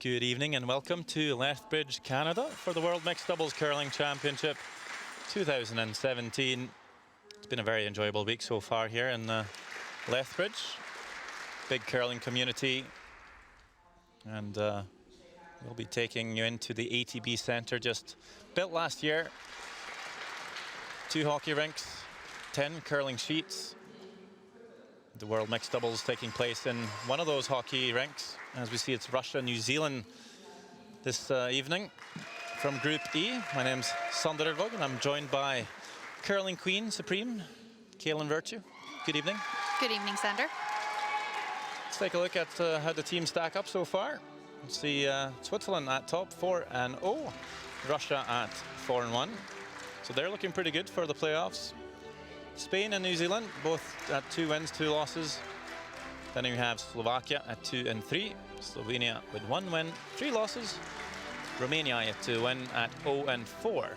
Good evening and welcome to Lethbridge, Canada for the World Mixed Doubles Curling Championship 2017. It's been a very enjoyable week so far here in Lethbridge. Big curling community, and we'll be taking you into the ATB Centre, just built last year. 2 hockey rinks, 10 curling sheets. The World Mixed Doubles taking place in one of those hockey rinks. As we see, it's Russia, New Zealand this evening from Group E. My name's Sander Ervog, and I'm joined by Curling Queen Supreme, Kaylin Virtue. Good evening. Good evening, Sander. Let's take a look at how the teams stack up so far. Let's see Switzerland at top 4-0, Russia at 4-1. So they're looking pretty good for the playoffs. Spain and New Zealand both at 2 wins, 2 losses. Then you have Slovakia at 2-3, Slovenia with 1 win, 3 losses, Romania yet to win at 0-4.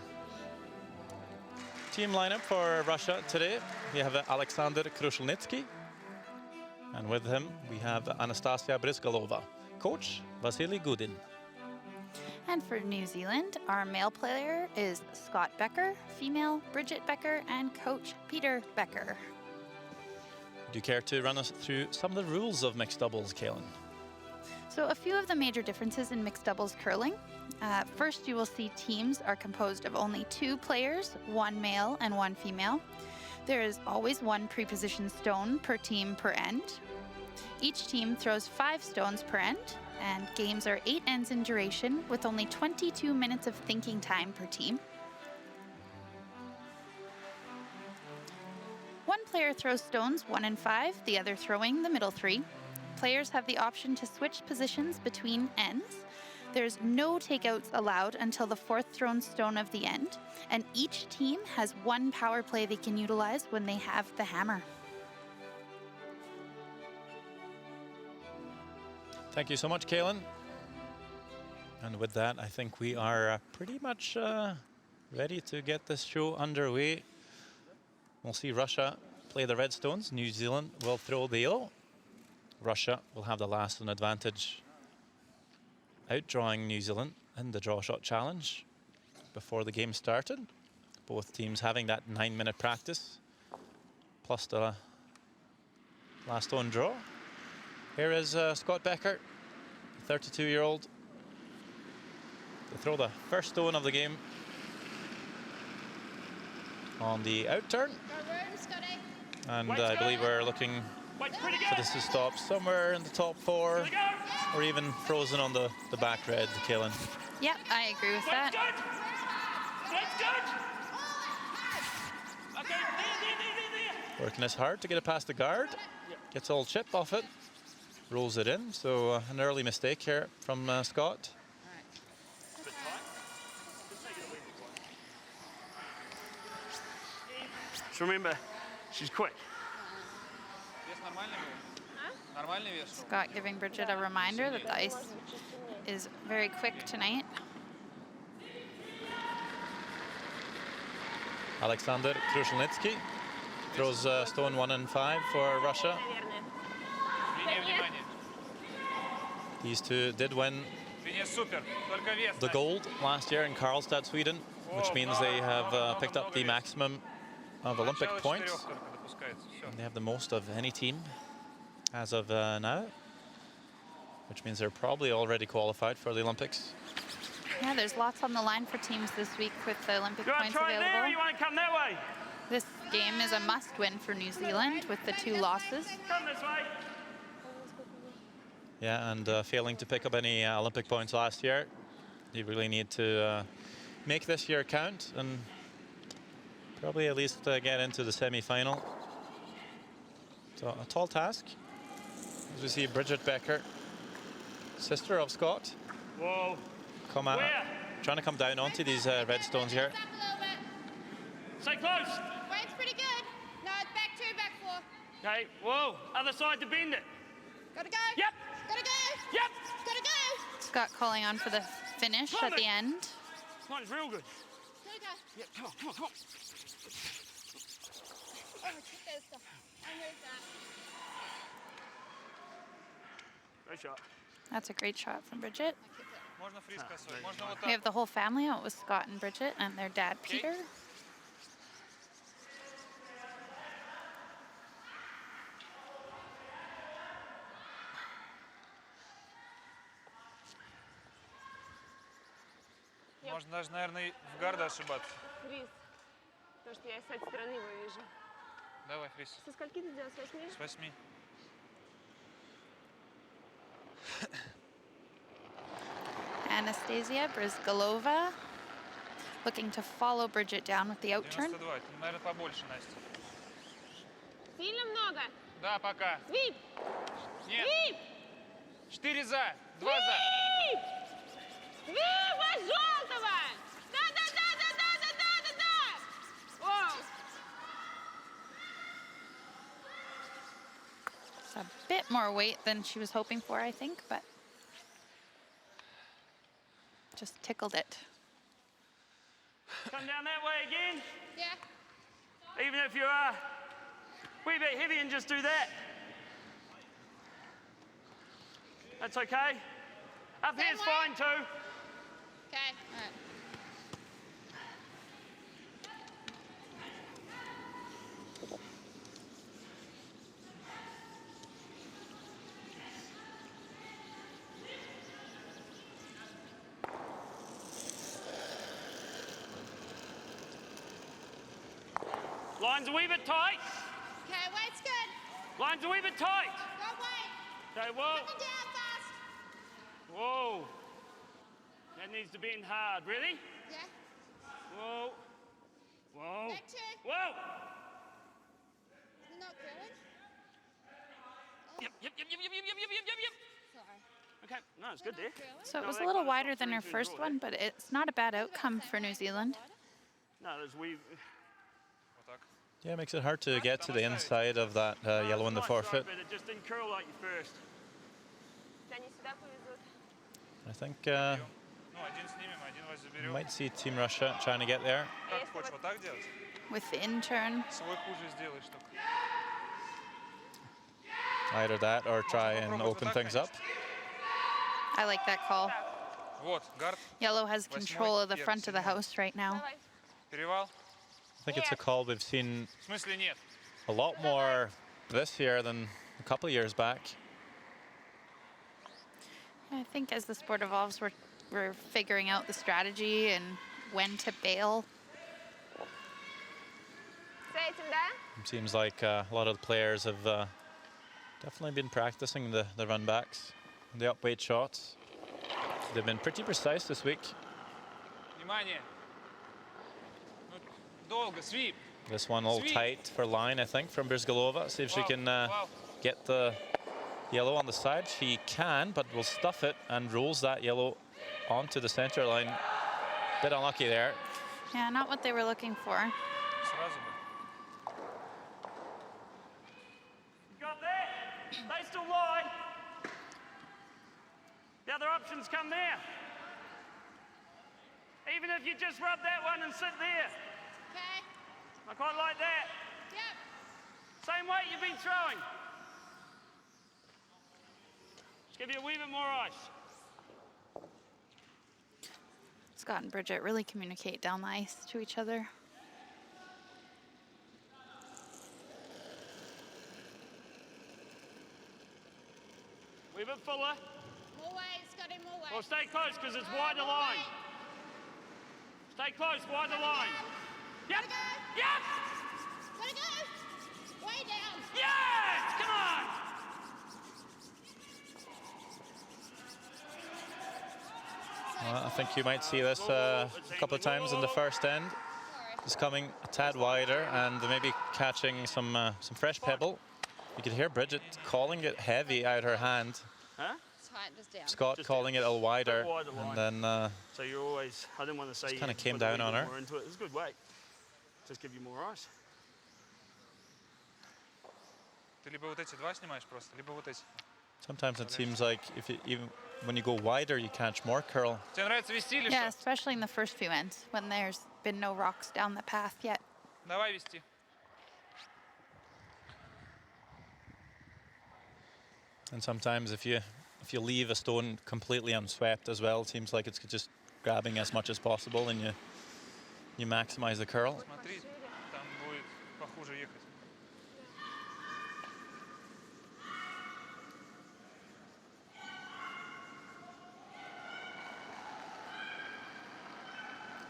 Team lineup for Russia today: we have Alexander Krushelnitsky, and with him we have Anastasia Brizgalova. Coach Vasily Gudin. And for New Zealand, our male player is Scott Becker, female Bridget Becker, and coach Peter Becker. Do you care to run us through some of the rules of mixed doubles, Kaylin? So a few of the major differences in mixed doubles curling. First, you will see teams are composed of only 2 players, 1 male and 1 female. There is always 1 pre-positioned stone per team per end. Each team throws 5 stones per end, and games are 8 ends in duration with only 22 minutes of thinking time per team. 1 player throws stones 1 and 5, the other throwing the middle 3. Players have the option to switch positions between ends. There's no takeouts allowed until the 4th thrown stone of the end, and each team has 1 power play they can utilize when they have the hammer. Thank you so much, Kaylin. And with that, I think we are pretty much ready to get this show underway. We'll see Russia play the red stones. New Zealand will throw the yellow. Russia will have the last on advantage, outdrawing New Zealand in the draw shot challenge before the game started. Both teams having that 9-minute practice, plus the last stone draw. Here is Scott Becker, 32-year-old. To throw the first stone of the game on the outturn. And I believe we're looking for this to stop somewhere in the top 4, or even frozen on the back red, Kaylin. Yep, I agree with that. Working this hard to get it past the guard. Gets all chip off it. Rolls it in, so an early mistake here from Scott. Just remember, she's quick. Scott giving Bridget a reminder that the ice is very quick tonight. Alexander Krushelnitsky throws stone 1 and 5 for Russia. These 2 did win the gold last year in Karlstad, Sweden, which means they have picked up the maximum of Olympic points. And they have the most of any team as of now, which means they're probably already qualified for the Olympics. Yeah, there's lots on the line for teams this week with the Olympic points try available. there, or you want to come that way? This game is a must-win for New Zealand with the 2 losses. Come this way. Yeah, and failing to pick up any Olympic points last year, you really need to make this year count and probably at least get into the semi-final. So a tall task. As we see Bridget Becker, sister of Scott, Whoa. trying to come down onto these red stones here. Stay close. Weight's pretty good. No, it's back 2, back 4. Okay, whoa. Other side to bend it. Gotta go. Yep. Gotta go. Yep. Gotta go. Scott calling on for the finish at the end. This one's real good. Gotta go. Yep, come on, come on, come on. Oh, there's stuff. I heard that. Great shot. That's a great shot from Bridget. Можно фриз косой, можно вот We так. have the whole family out with Scott and Bridget and their dad, Peter. Можно даже, наверное, и в гарда ошибаться. Фриз. Потому что я с этой стороны его вижу. Давай, фриз. Со скольки ты сделал? С 8? С 8. Anastasia Brizgalova looking to follow Bridget down with the out turn. 92. Это, наверное, побольше, Настя. Сильно много? Да, пока. Свип! Нет. Свип! 4 за, 2 за. Свип! Свип от желтого! Да-да-да-да-да-да-да-да! Оу! It's a bit more weight than she was hoping for, I think, but just tickled it. Come down that way again. Yeah. Even if you are a wee bit heavy and just do that. That's okay. Up here's way? fine too. Okay. All right. Line's a wee bit tight. Okay, weight's good. Line's a wee bit tight. Go weight. Okay, whoa. Coming down fast. Whoa. That needs to bend hard. Ready? Yeah. Whoa. Whoa. Back two. Whoa. Not curling. Yep, yep, yep, yep, yep, yep, yep, yep, yep, yep. Sorry. Okay, no, it's good there. Curling. So it No, was a that little kind of wider stops than her through first draw, one, but it's not a bad outcome for New Zealand. No, there's wee. Вот так. Yeah, it makes it hard to get to the inside of that yellow in the Nice forfeit. shot, but it just didn't curl like you first. Они сюда повезут. I think Ну, один снимем, один вас we заберем. might see Team Russia trying to get there. Как хочешь, вот так делать? With the in turn, Свой хуже сделаешь только. Either that or try and open things up. I like that call. Вот, гард, Yellow has control of the front of the house right now. Давай. перевал. I think it's a call we've seen В смысле нет? a lot more this year than a couple of years back. I think as the sport evolves, we're figuring out the strategy and when to bail. С этим, да? It seems like a lot of the players have definitely been practicing the run backs, the up weight shots. They've been pretty precise this week. Внимание. Ну, долго, свип. This one all tight for line, I think, from Brizgalova. See if she can Wow. get the yellow on the side. She can, but will stuff it and rolls that yellow onto the center line. Bit unlucky there. Yeah, not what they were looking for. Сразу бы. You got that? They still lie. The other options come there. Even if you just rub that one and sit there. Okay. I quite like that. Yep. Same weight you've been throwing. Just give you a wee bit more ice. Scott and Bridget really communicate down the ice to each other. Wee bit fuller. More weight, Scotty, more weight. Or stay close because it's wider More line. weight. Stay close, wider line. Yep. Gotta go. Yep. Gotta go. Way down. Yes! Come on! I think you might see this a couple of times in the first end. Just coming a tad wider and maybe catching some fresh pebble. You could hear Bridget calling it heavy out her hand. Huh? Tighten us down. Scott Just calling it a little wider, wider line. and then So you're always, I didn't want to say Just kinda you came put a wee down on bit her. more into it. It's a good weight. Just give you more ice. Ты либо вот эти два снимаешь просто, либо вот эти. sometimes it seems like if you, even when you go wider, you catch more curl. Тебе нравится вести или Yeah, что? especially in the first few ends when there's been no rocks down the path yet. Давай вести. And sometimes if you if you leave a stone completely unswept as well, it seems like it's just grabbing as much as possible and you maximize the curl. Смотри, там будет похуже ехать.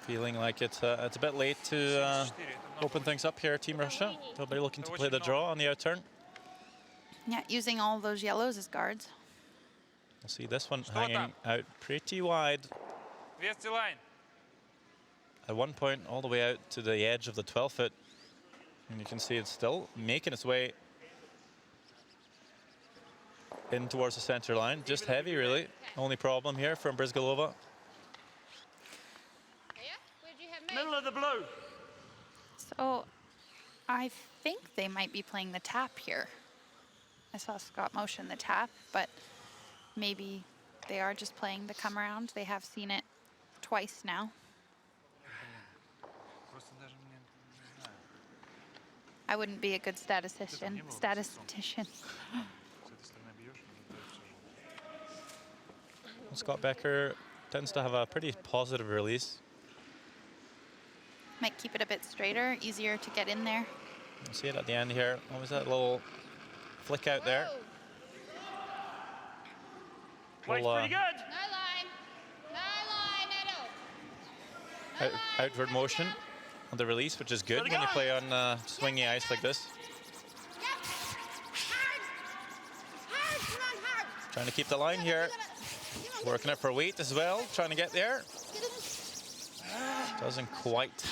Feeling like it's a bit late to open things up here, Team Russia. They'll be looking to play the draw on the out turn. Yeah, using all those yellows as guards. We'll see this one hanging out pretty wide. 200 line. At one point, all the way out to the edge of the 12-foot. And you can see it's still making its way in towards the center line. Just heavy, really. Only problem here from Brizgalova. Where'd you have me? Middle of the blue. So I think they might be playing the tap here. I saw Scott motion the tap, but maybe they are just playing the come around. They have seen it twice now. Просто даже мне не знаю. I wouldn't be a good statistician. С Statistician. этой стороны бьешь, и это всё. Scott Becker tends to have a pretty positive release. Might keep it a bit straighter, easier to get in there. You see it at the end here. What was that little flick out there? Wait's Well, pretty good. No line. No line at all. Outward motion on the release, which is good when you play on swingy ice like this. Yep. Hard. Hard. Come on, hard. Trying to keep the line here. Working it for weight as well, trying to get there. Doesn't quite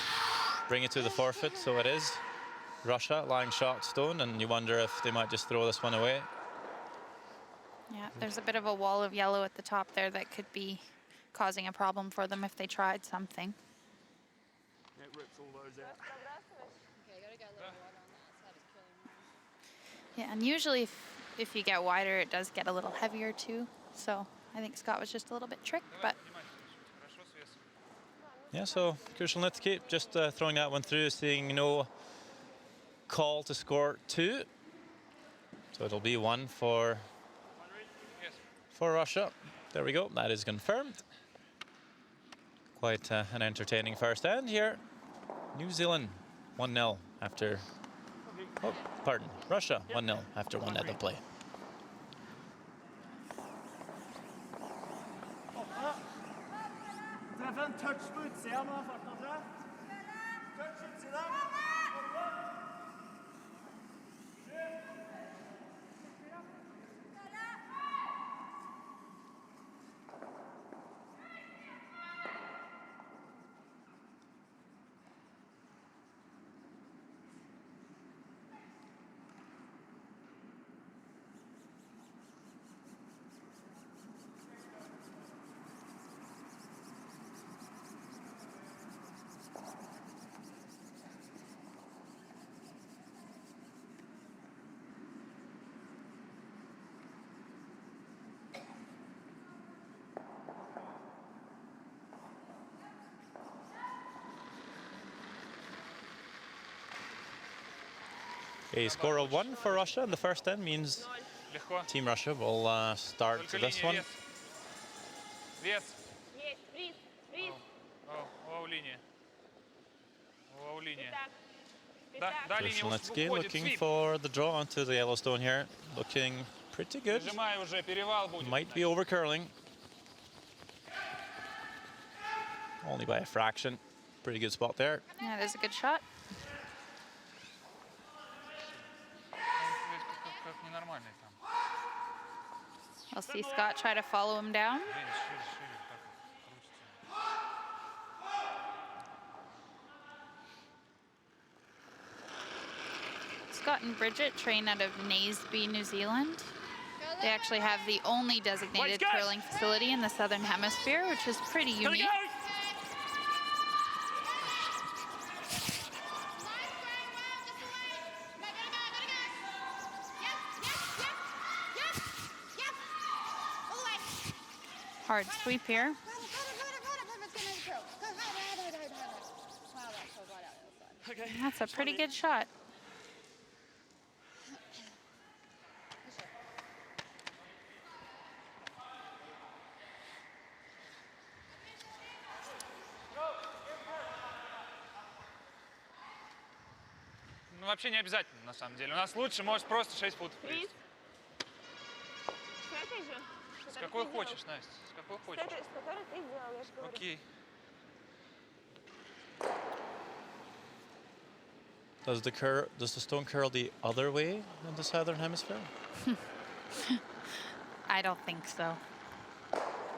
bring it to the forfeit, so it is Russia lying shot stone, and you wonder if they might just throw this one away. Yeah, there's a bit of a wall of yellow at the top there that could be causing a problem for them if they tried something. It rips all those out. Okay, gotta go a little wider on that side. It's killing me. Yeah, and usually if you get wider, it does get a little heavier too. So I think Scott was just a little bit tricked, but Хорошо с весом. Yeah, so Kushelnitsky just throwing that one through, seeing no call to score 2. So it'll be 1 for Yes. Russia. There we go, that is confirmed. Quite an entertaining first end here. New Zealand 1-0 after, oh, pardon, Russia 1-0 after 1 net of play. Touch foot, ser man fattar det? Touch it, sida. A score of 1 for Russia in the first end means Легко. Team Russia will start Только this линия, one. вес. Вес. Есть, фриз, фриз. О, линия. О, линия. Так. Да, да, линия Kushelnitsky уходит. looking Свип. for the draw onto the Yellowstone here. Looking pretty good. Прижимай уже, перевал будет. Might be over curling. Only by a fraction. Pretty good spot there. yeah, it is a good shot. Как ненормальный там. We'll see Scott try to follow him down. Видишь, шире, шире, как крутится. Scott and Bridget train out of Naseby, New Zealand. They actually have the only designated Let's go. curling facility in the Southern Hemisphere, which is pretty Gotta unique. go. Hard sweep here. Okay. That's a pretty good shot. Ну, вообще не обязательно, на самом деле. У нас лучше, может, просто 6 футов. Фриз. С этой же? С какой хочешь, Настя, с какой хочешь. С которой ты сделал, я же говорю. Окей. Does the stone curl the other way in the southern hemisphere? I don't think so.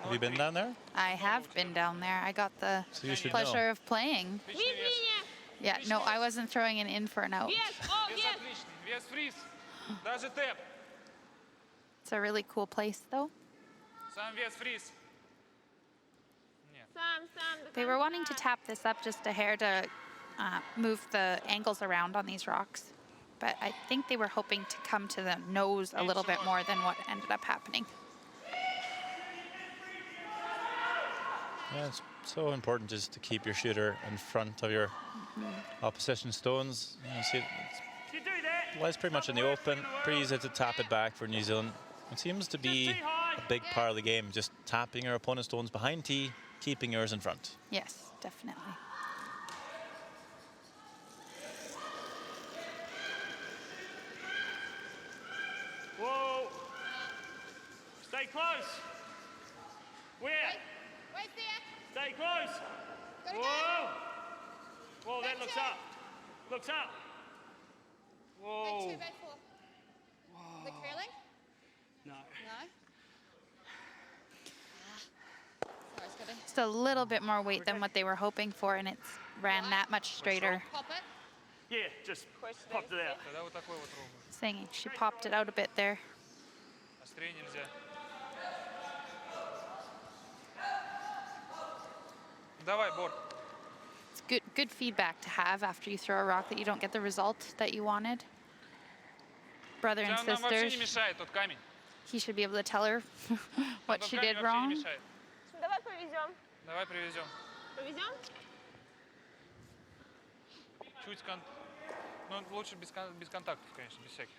Have you been down there? I have been down there. I got the So you should pleasure of playing. Вниз линия. Yeah, no, I wasn't throwing it in for an out. Вес. О, Вес вес. отличный, вес фриз. Даже тэп. It's a really cool place, though. Сам вес фриз. Нет. Сам, до They were wanting to конца. tap this up just a hair to move the angles around on these rocks. But I think they were hoping to come to the nose a little bit more than what ended up happening. Yeah, it's so important just to keep your shooter in front of your opposition stones. You see, If you do that, it lies pretty much in the open. Pretty easy to tap it back for New Zealand. It seems to be a big part of the game, just tapping your opponent's stones behind tee, keeping yours in front. Yes, definitely. whoa. Stay close. Where? Wait there. Stay close. Gotta Whoa. Whoa, that Back looks two. up. Looks up. Back Whoa. 2, back 4. The curling? No. No. Sorry, Scotty. Just a little bit more weight than what they were hoping for, and it's ran that much straighter. Pop it. Yeah, just popped it out. Тогда вот такой вот ровно. Saying she popped it out a bit there. Острее нельзя. Давай, Бор. It's good feedback to have after you throw a rock that you don't get the result that you wanted. Brother and Нам вообще не sisters, мешает тот камень. he should be able to tell her what Тот she камень did вообще не wrong. мешает. Давай повезем. Давай привезем. Повезем? Чуть ну, лучше без контактов, конечно, без всяких.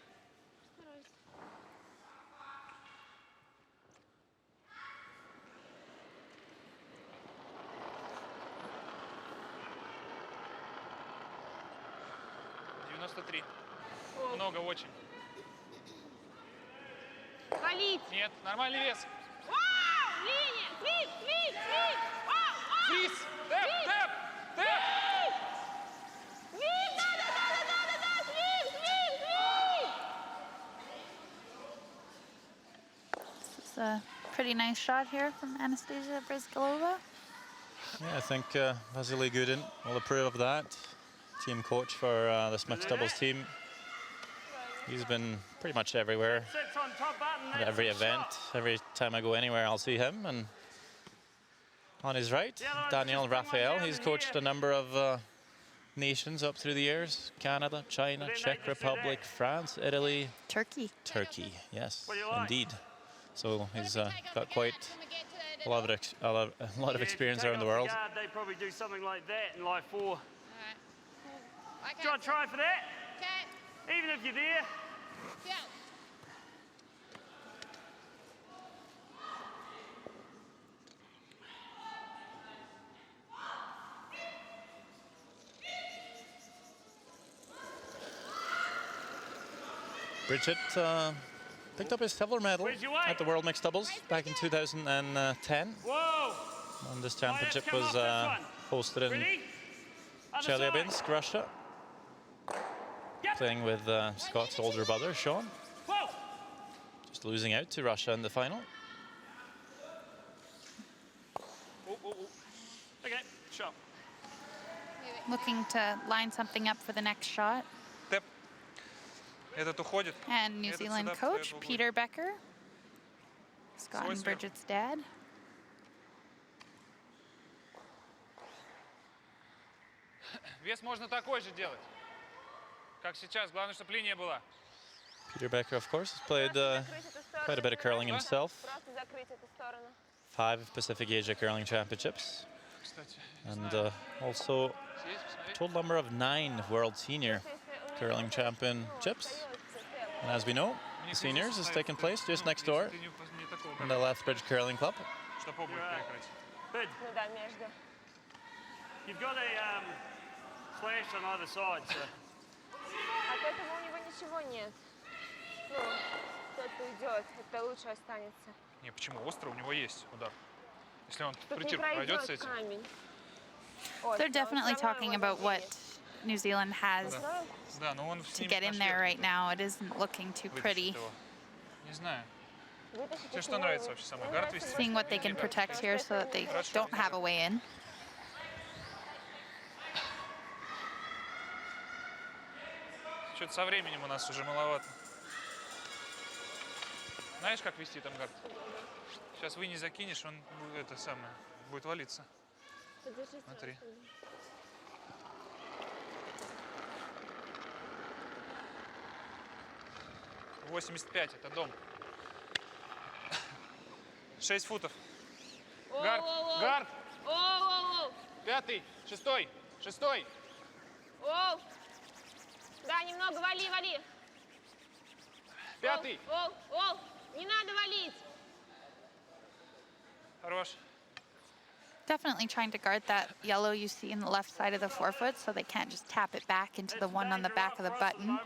«93». Много очень. Валить. Нет, нормальный вес. Вау! Линия! Фриз! Фриз! Фриз! Вау! Фриз! Тэп! Тэп! Тэп! Фриз! Да! Фриз! Фриз! Фриз! It's a pretty nice shot here from Anastasia Brizgalova. Yeah, I think Vasily Gudin will approve of that. Team coach for this mixed doubles team. He's been pretty much everywhere, Sits on top button. at That's every the event. shot. Every time I go anywhere, I'll see him. And on his right, Yeah, no, Daniel just bring one Raphael. down He's in coached here. a number of nations up through the years: Canada, China, Then Czech they just do Republic, that. France, Italy, Turkey. Turkey. Yes, What do you like? indeed. So he's Take off got the quite guards when we get to the a lot of a lot of Yeah, experience if you around the take off world. Guard, they probably do something like that in like 4. Alright. I Do you want can't. to try for that? Okay. Even if you're there. Yeah. Bridget picked up his silver medal Where's your weight? at the World Mixed Doubles back in 2010. Whoa! And this Oh, let's championship come was off this hosted in Ready? Other side. Chelyabinsk, Russia, Yep. playing with Scott's older brother, Sean. Whoa! Just losing out to Russia in the final. Okay, shot. Looking to line something up for the next shot. Тэп. Этот уходит. And New Этот Zealand сюда coach, встает в углу. Peter Becker. Scott Свой and сверху. Bridget's dad. Вес можно такой же делать, как сейчас. Главное, чтобы линия была. Peter Becker, of course, has played quite a bit of curling himself. Просто закрыть эту сторону. 5 Pacific Asia Curling Championships. Кстати, And also здесь, посмотри. total number of 9 World Senior Curling Championships. And as we know, the seniors is taking place just next door Если ты не такого, in the Lethbridge Curling Club. чтобы обувь Right. перекрыть. Bid, Ну да, между. you've got a slash on either side, so Поэтому у него ничего нет. Ну, кто-то уйдет, это лучше останется. Не, почему? Остро у него есть удар. Если он Тут не пройдет с пройдет этим. камень. They're definitely talking about what New Zealand has Да, но он to get in there right now. It isn't looking too pretty. Не знаю. Тебе что нравится вообще самое? Гард вести? Seeing what they can protect here so that they don't have a way in. Что-то со временем у нас уже маловато. Знаешь, как вести там гард? Сейчас вы не закинешь, он это самое будет валиться. Смотри. «85» — это дом. 6 футов. Гард, гард. Оу! 5-й, 6-й, 6-й. Оу! Да, немного вали, вали. 5-й. Оу! Не надо валить. Хорош. Definitely trying to guard that yellow you see in the left side of the forefoot so they can't just tap it back into the one on the back of the button.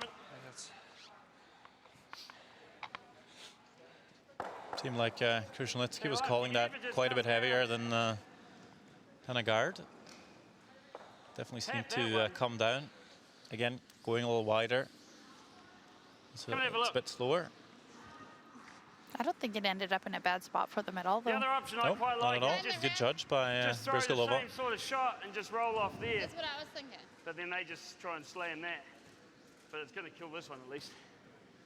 Seemed like Krushelnitsky was calling that quite a bit heavier than a guard. Definitely seemed to come down. Again, going a little wider. So it's a bit slower. I don't think it ended up in a bad spot for them at all, The though. other option I Nope, quite not like at all. is just, Good judge by just throw the Briskelova. same sort of shot and just roll off there. That's what I was thinking. But then they just try and slam that. But it's going to kill this one at least.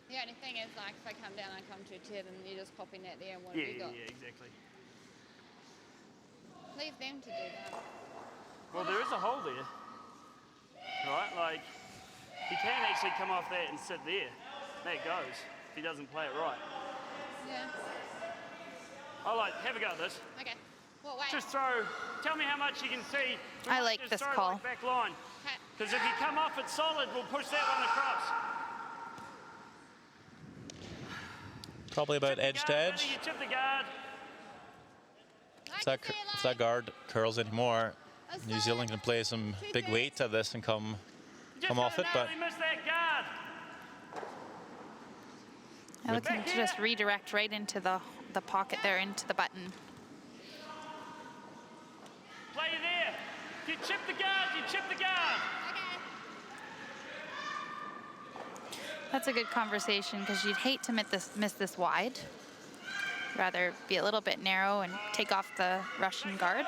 The only thing is, like, if I come down, I come to a tier, then you're just popping that there and what Yeah, have you got? exactly. Leave them to do that. Well, there is a hole there, right? Like, he can actually come off that and sit there. That goes, if he doesn't play it right. Yeah. Have a go at this. Okay. Well, wait. Just throw, tell me how much you can see. We I might like just this throw call. Like back line. Okay. Because if you come off it solid, we'll push that one across. Probably about edge to Guard, edge. You chip the guard. If that guard curls anymore, New Zealand can play some big weight to this and come off it, but Miss that guard. They're looking to just redirect right into the pocket there, into the button. Play there. If you chip the guard, you chip the guard. That's a good conversation because you'd hate to miss this wide. Rather be a little bit narrow and take off the Russian guard.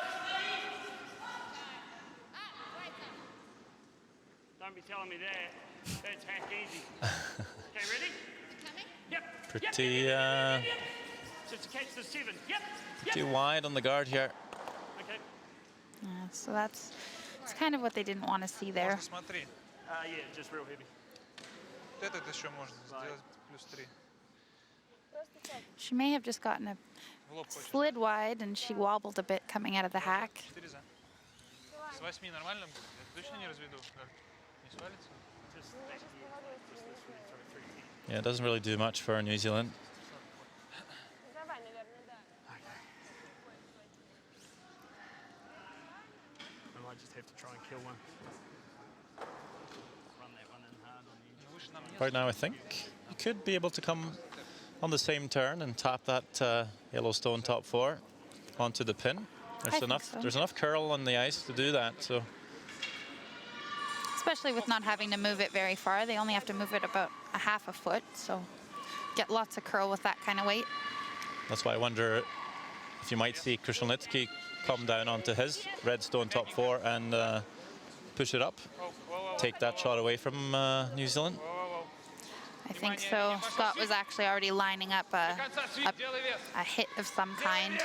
Don't be telling me that. That's hack easy. Okay, ready? Yep. pretty Just to catch the 7. Yep. pretty wide on the guard here. Okay. Yeah, so that's kind of what they didn't want to see there. Смотри. Yeah, just real heavy. Этот еще можно сделать +3. She may have just gotten a slid wide and she wobbled a bit coming out of the hack. 4 за. С 8 нормально будет? Я точно не разведу? Не свалится? Just back here. Just this way. Throw 3. Yeah, it doesn't really do much for New Zealand. Давай, наверное, да. I might just have to try and kill one. Run that one in hard on the edge. Right now, I think you could be able to come on the same turn and tap that Yellowstone top 4 onto the pin. I think so. There's enough curl on the ice to do that. So Especially with not having to move it very far. They only have to move it about a half a foot, so get lots of curl with that kind of weight. that's why I wonder if you might see Krushelnitsky come down onto his Redstone top 4 and push it up, take that shot away from New Zealand. I think so. Scott was actually already lining up a hit of some kind.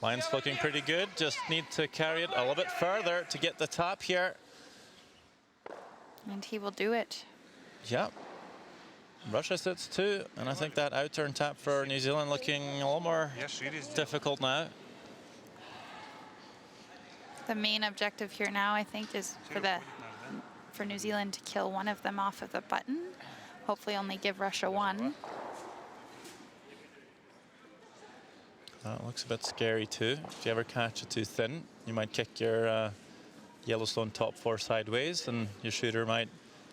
Line's looking pretty good. Just need to carry it a little bit further to get the top here. And he will do it. Yeah. Russia sits 2, and I think that out-turn tap for New Zealand looking a little more difficult now. The main objective here now, I think, is for New Zealand to kill one of them off of the button. Hopefully only give Russia one. That looks a bit scary too. If you ever catch it too thin, you might kick your Yellowstone top 4 sideways, and your shooter might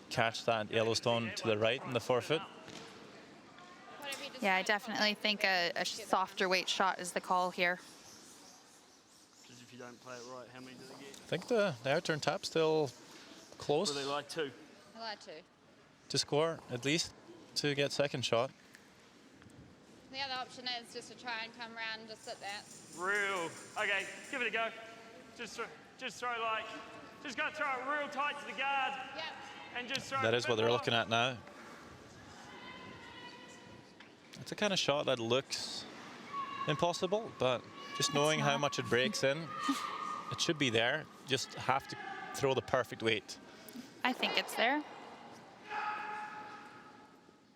catch that Yellowstone to the right in the forefoot. Whatever you Yeah, I decide. definitely think a softer weight shot is the call here. Because if you don't play it right, how many do they get? I think the outturn tap's still close Well, they like 2. I like to. to score, at least to get second shot. The other option is just to try and come around and just sit there. Real. Okay, give it a go. Just throw like, just got to throw it real tight to the guard Yep. and just throw That it is a what bit they're more. looking at now. It's a kind of shot that looks impossible, but just knowing how not. much it breaks in, it should be there. Just have to throw the perfect weight. I think it's there.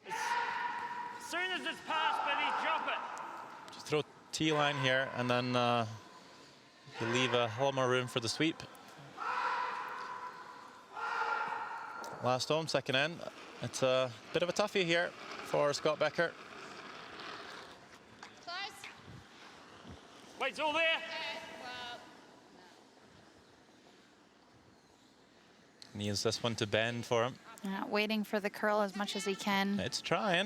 As soon as it's passed, Billy, drop it. Just throw T-line here, and then you leave a lot more room for the sweep. Last home, second end. It's a bit of a toughie here for Scott Becker. Close. Wait, it's all there. Okay. Well, no. Needs this one to bend for him. Waiting for the curl as much as he can. It's trying.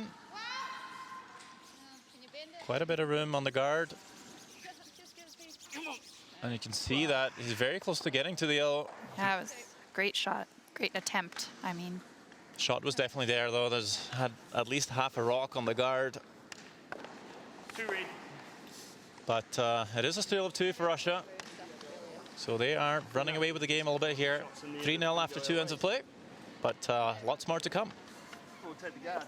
Can you bend it? Quite a bit of room on the guard. Just get his feet. Come on. And you can see that he's very close to getting to the yellow. That was a great shot. Great attempt, I mean. Shot was definitely there, though. There's had at least half a rock on the guard. 2 red. But it is a steal of 2 for Russia. So they are running away with the game a little bit here. 3-0 after 2 ends of play. But lots more to come. We'll take the guard.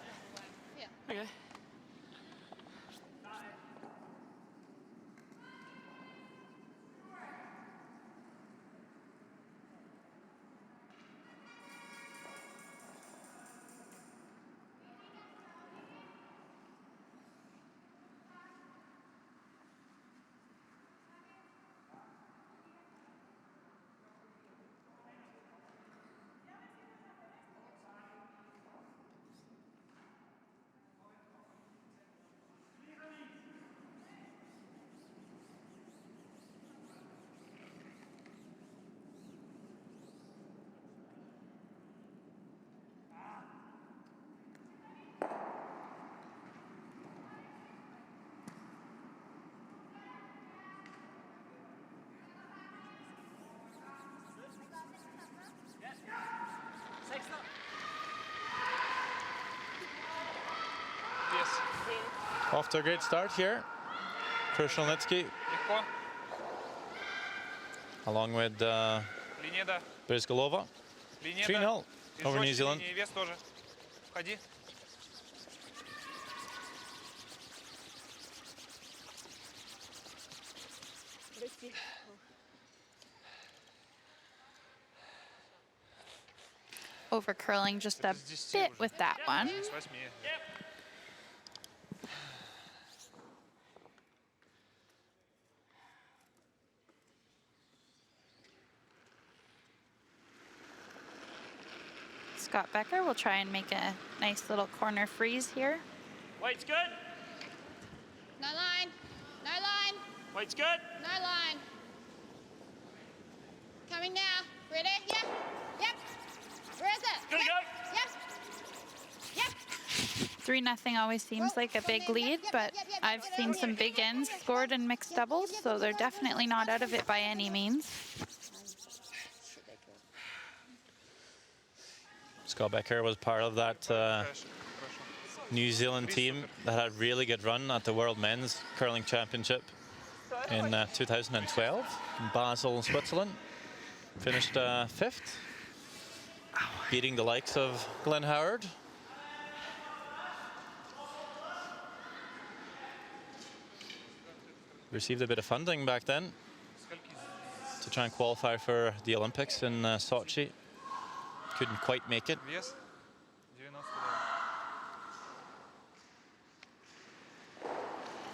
Yeah. Okay. Вес. Off to a great start here. Krushelnitsky, Легко. along with Линия, да. Brizgalova. Линия, 3-0 да. over New Жестче Zealand. линии, вес тоже. Входи. Over curling just a Здесь bit уже. with that one. С 8. Scott Becker will try and make a nice little corner freeze here. Weight's good. No line. No line. Weight's good. No line. Coming now. Ready? Yep. Yep. Where is it? Gonna Yep. go. Yep. Yep. 3-0 always seems like a big lead, but I've seen some big ends scored in mixed doubles, so they're definitely not out of it by any means. Scott Becker was part of that Хорошо, хорошо. New Zealand team that had a really good run at the World Men's Curling Championship in 2012 in Basel, Switzerland. Finished 5th, beating the likes of Glenn Howard. Received a bit of funding back then to try and qualify for the Olympics in Sochi. Couldn't quite make it. Вес 90.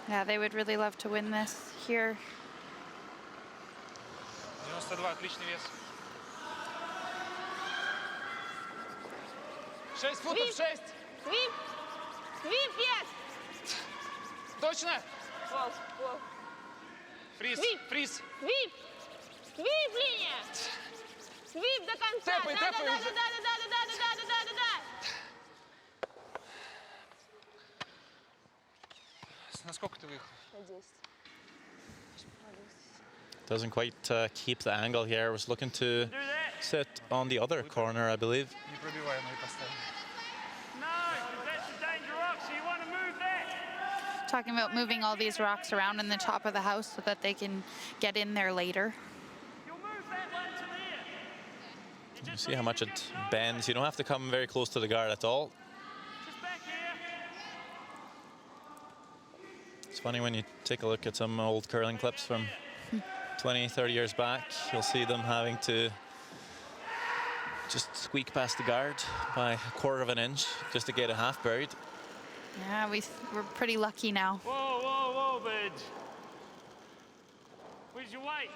Yeah, they would really love to win this here. 92, отличный вес. 6 футов, 6. Свип! Свип, yes! Точно. Пол, пол. Фриз, Свип. фриз. Свип! Свип, линия! Свип до конца! Тэпай, Да, тэпай да, уже. да, да, да, да, да, да, да, да, На сколько ты выехал? На 10. Doesn't quite keep the angle here. Was looking to Do that. sit on the other corner, I believe. Непробиваемый поставил. No, because that's the danger rock, so you want to move that. Talking about moving all these rocks around in the top of the house so that they can get in there later. You'll move that one to there. You see how much it bends. You don't have to come very close to the guard at all. Just back here. It's funny when you take a look at some old curling clips from 20, 30 years back, you'll see them having to just squeak past the guard by a quarter of an inch just to get a half buried. Yeah, we're pretty lucky now. Whoa, whoa, whoa, bud. Where's your weight?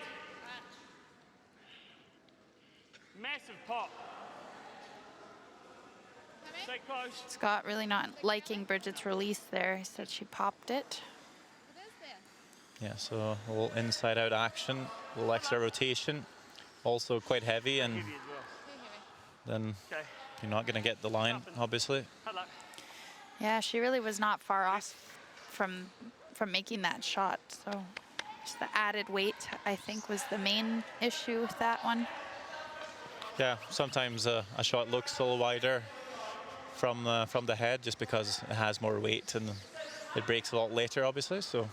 Massive pop. Stay close. Scott really not liking Bridget's release there. He said she popped it. It is there. Yeah, so a little inside-out action, a little extra rotation, also quite heavy, and Heavy as well. Too heavy. then Okay. you're not going to get the line, obviously. Hello. Yeah, she really was not far off from making that shot. So just the added weight, I think, was the main issue with that one. Yeah, sometimes a shot looks a little wider from the head just because it has more weight and it breaks a lot later, obviously. So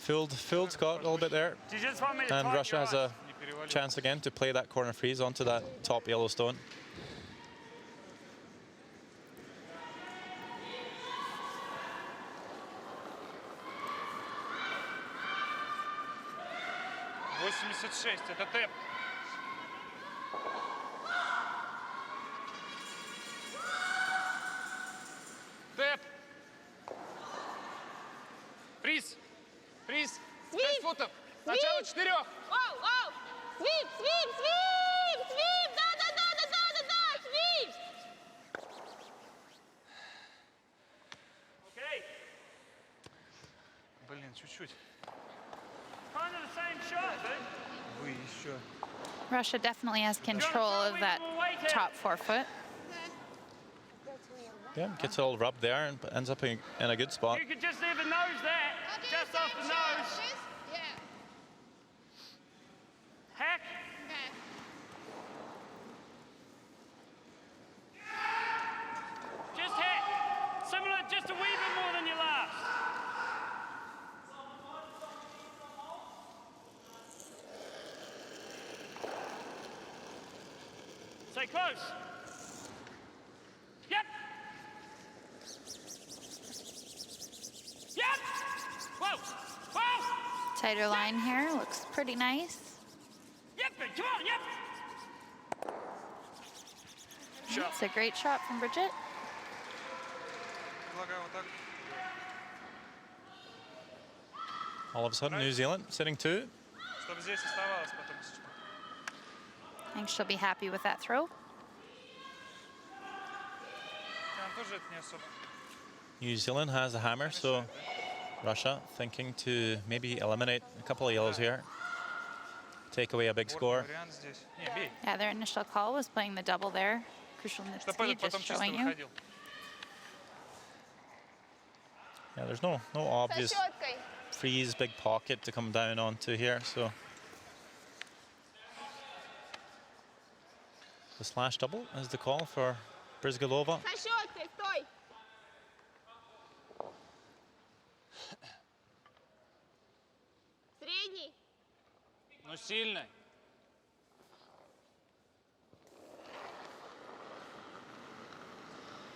fooled Scott a little bit there, Do you just want me to and tighten Russia your has eyes? a chance again to play that corner freeze onto that top yellow stone. Это тэп. Тэп. Фриз. Фриз. 5 футов. Начало 4. Оу, оу! Свип, свип, свип! Свип! Да, свип! Okay. Блин, чуть-чуть. Kind of the same shot, dude. Вы еще. Russia definitely has control of that top forefoot. Yeah, gets a little rub there and ends up in a good spot. You could just leave the nose there, I'll do just the off same the shot, nose. Chris. Yeah. Hack. Okay. Just hack. Similar, just a wee bit more than your last. Stay close. Yep. Yep. Whoa. Whoa. Tighter line here, looks pretty nice. Yep. Come on. Yep. Shot. It's a great shot from Bridget. Предлагаю вот так. All of a sudden, New Zealand sitting two. Чтобы здесь оставалось потом, если что. I think she'll be happy with that throw. Там тоже это не особо. New Zealand has the hammer, so Russia thinking to maybe eliminate a couple of yellows here. Take away a big score. Вариант здесь. Не, бей. Yeah, their initial call was playing the double there. Crucial Чтобы Nitsky этот потом just чисто showing you. выходил. Yeah, there's no obvious Щеткой. freeze, big pocket to come down onto here, so the slash double is the call for Brizgalova. Со щеткой, стой! Средний. Ну сильно.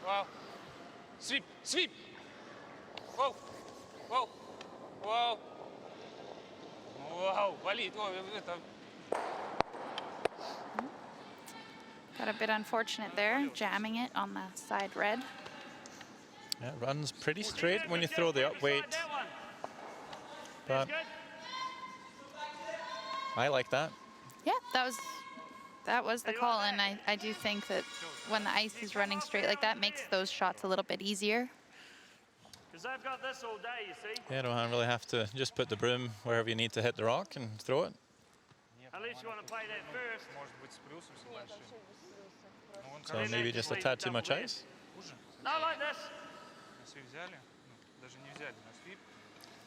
Вау. Свип, свип. Воу, воу, воу. Вау, валит. Ой, это... Got a bit unfortunate there, jamming it on the side red. Yeah, it runs pretty straight when you throw the up weight, but Good. I like that. Yeah, that was the call, and I do think that when the ice is running straight like that, makes those shots a little bit easier. Because they've got this all day, you see. Yeah, you don't really have to just put the broom wherever you need to hit the rock and throw it. Unless you want to play that first. Может быть, с плюсом с большим. Ну, он, So maybe just a tad too much ice. хуже. No, like this. Если взяли, ну, даже не не взяли на свип.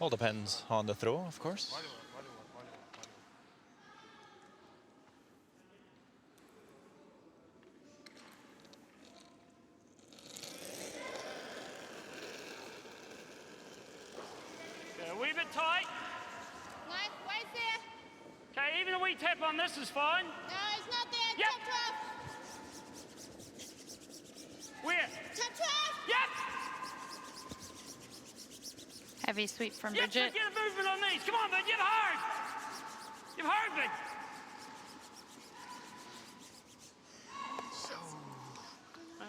All depends on the throw, of course. Отваливай, отваливай, отваливай, отваливай. Okay, a wee bit tight. Nice, wait there. Okay, even a wee tap on this is fine. No, he's not there. Yep. Top 12. Where? Top 12. Yep. Heavy sweep from Yep, so Bridget. get a movement on these. Come on, bud, you've hard. You've hard, bud.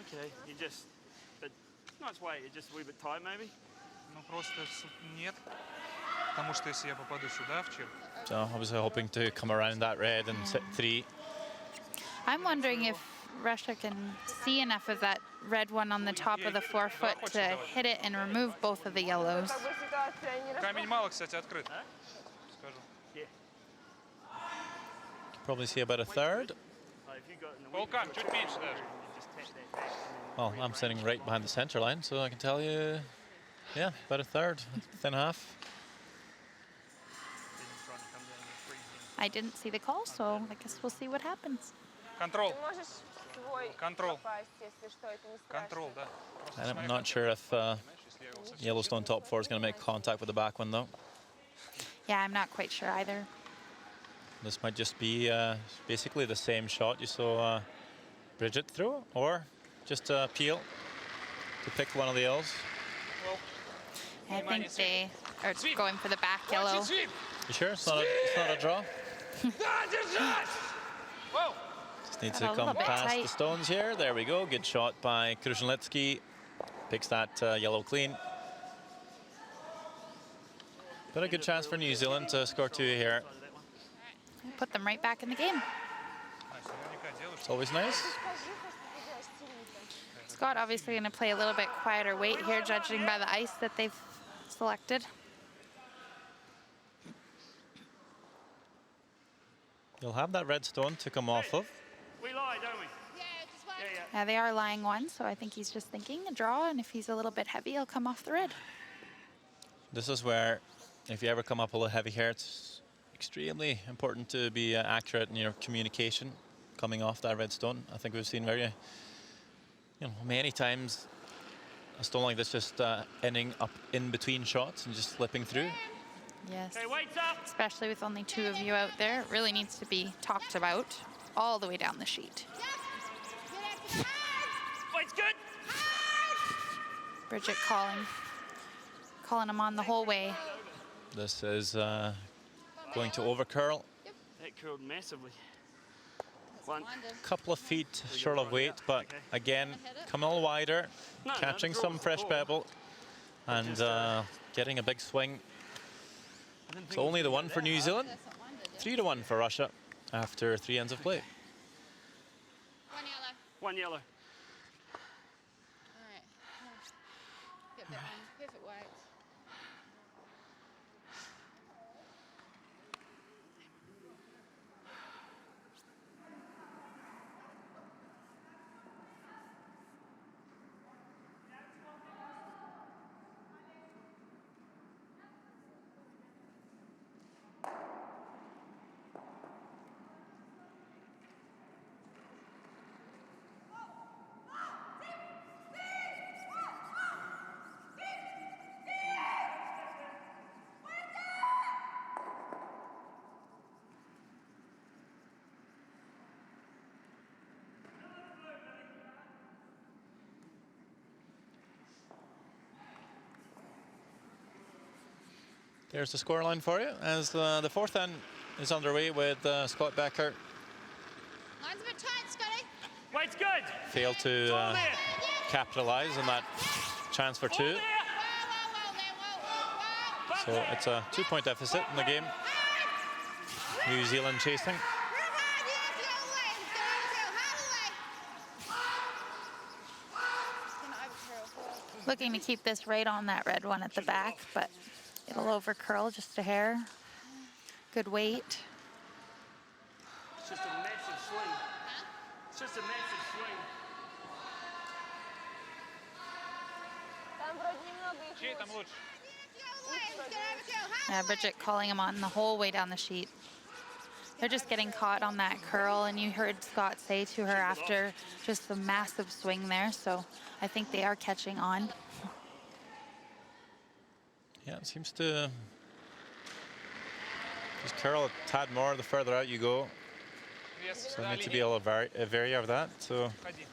Okay, you just, but nice way, you're just a wee bit tight maybe. Ну просто нет. Потому что если я попаду сюда в черп, So obviously hoping to come around that red and sit 3. I'm wondering if Russia can see enough of that red one on the top of the forefoot to hit it and remove both of the yellows. Как бы ситуация не камень мало, кстати, открыт. Скажу. Yeah. Probably see about a third. Like if you got in the Полкам, чуть меньше даже. you just tap that back. Well, I'm sitting right behind the center line, so I can tell you, yeah, about a third, thin half. I didn't see the call, so I guess we'll see what happens. Контрол, Ты можешь свой Control. попасть, если что, это не страшно. контрол, да. Просто And I'm смотри, not sure if понимаешь, если я его совсем Yellowstone top 4 is going to make contact with the back one, though. Yeah, I'm not quite sure either. This might just be basically the same shot you saw Bridget throw, or just a peel to pick one of the yellows. I think they are going for the back yellow. You sure it's not a draw? Whoa! Just need Got to a little come bit past tight. the stones here. There we go. Good shot by Krushenlitsky. Picks that yellow clean. But a good chance for New Zealand to score 2 here. Put them right back in the game. Настя, наверняка делаешь. It's always nice. Скажи, господи, стильненько. Scott obviously going to play a little bit quieter weight here, judging by the ice that they've selected. You'll have that red stone to come off of. We lie, don't we? Yeah, just wait. Yeah, yeah. Yeah, they are lying one, so I think he's just thinking a draw, and if he's a little bit heavy, he'll come off the red. This is where, if you ever come up a little heavy here, it's extremely important to be accurate in your communication coming off that red stone. I think we've seen many times a stone like this just ending up in between shots and just slipping through. Yes. Okay, weights up. Especially with only 2 of you out there, it really needs to be talked about all the way down the sheet. Weight's good. Bridget calling him on the whole way. This is going to overcurl. That curled massively. One. Couple of feet short of weight, but again, coming a little wider, No, no, catching draw some was fresh cool. pebble, and getting a big swing. So only the one for New Zealand, 3-1 for Russia after 3 ends of play. One yellow. One yellow. All right. Get that one. Perfect weight. There's the scoreline for you as the 4th end is underway with Scott Becker. Line's a bit tight, Scotty. Weight's good. Failed to All there. capitalize on that chance for All 2. there. Whoa, whoa, whoa, man, whoa, whoa, whoa. So it's a 2-point deficit in the game. New Zealand chasing. Real hard, you have to go all the way. Go hard, hard away. It's gonna overcurl. Looking to keep this right on that red one at the back, but it'll overcurl just a hair. Good weight. It's just a massive swing. It's just a massive swing. Там вроде немного их Чей там лучше. лучше? Yeah, Bridget calling him on the whole way down the sheet. They're just getting caught on that curl, and you heard Scott say to her after just the massive swing there, so I think they are catching on. Yeah, it seems to just curl a tad more the further out you go. Вес So на I need to линии. be able to vary of that. So Ходи.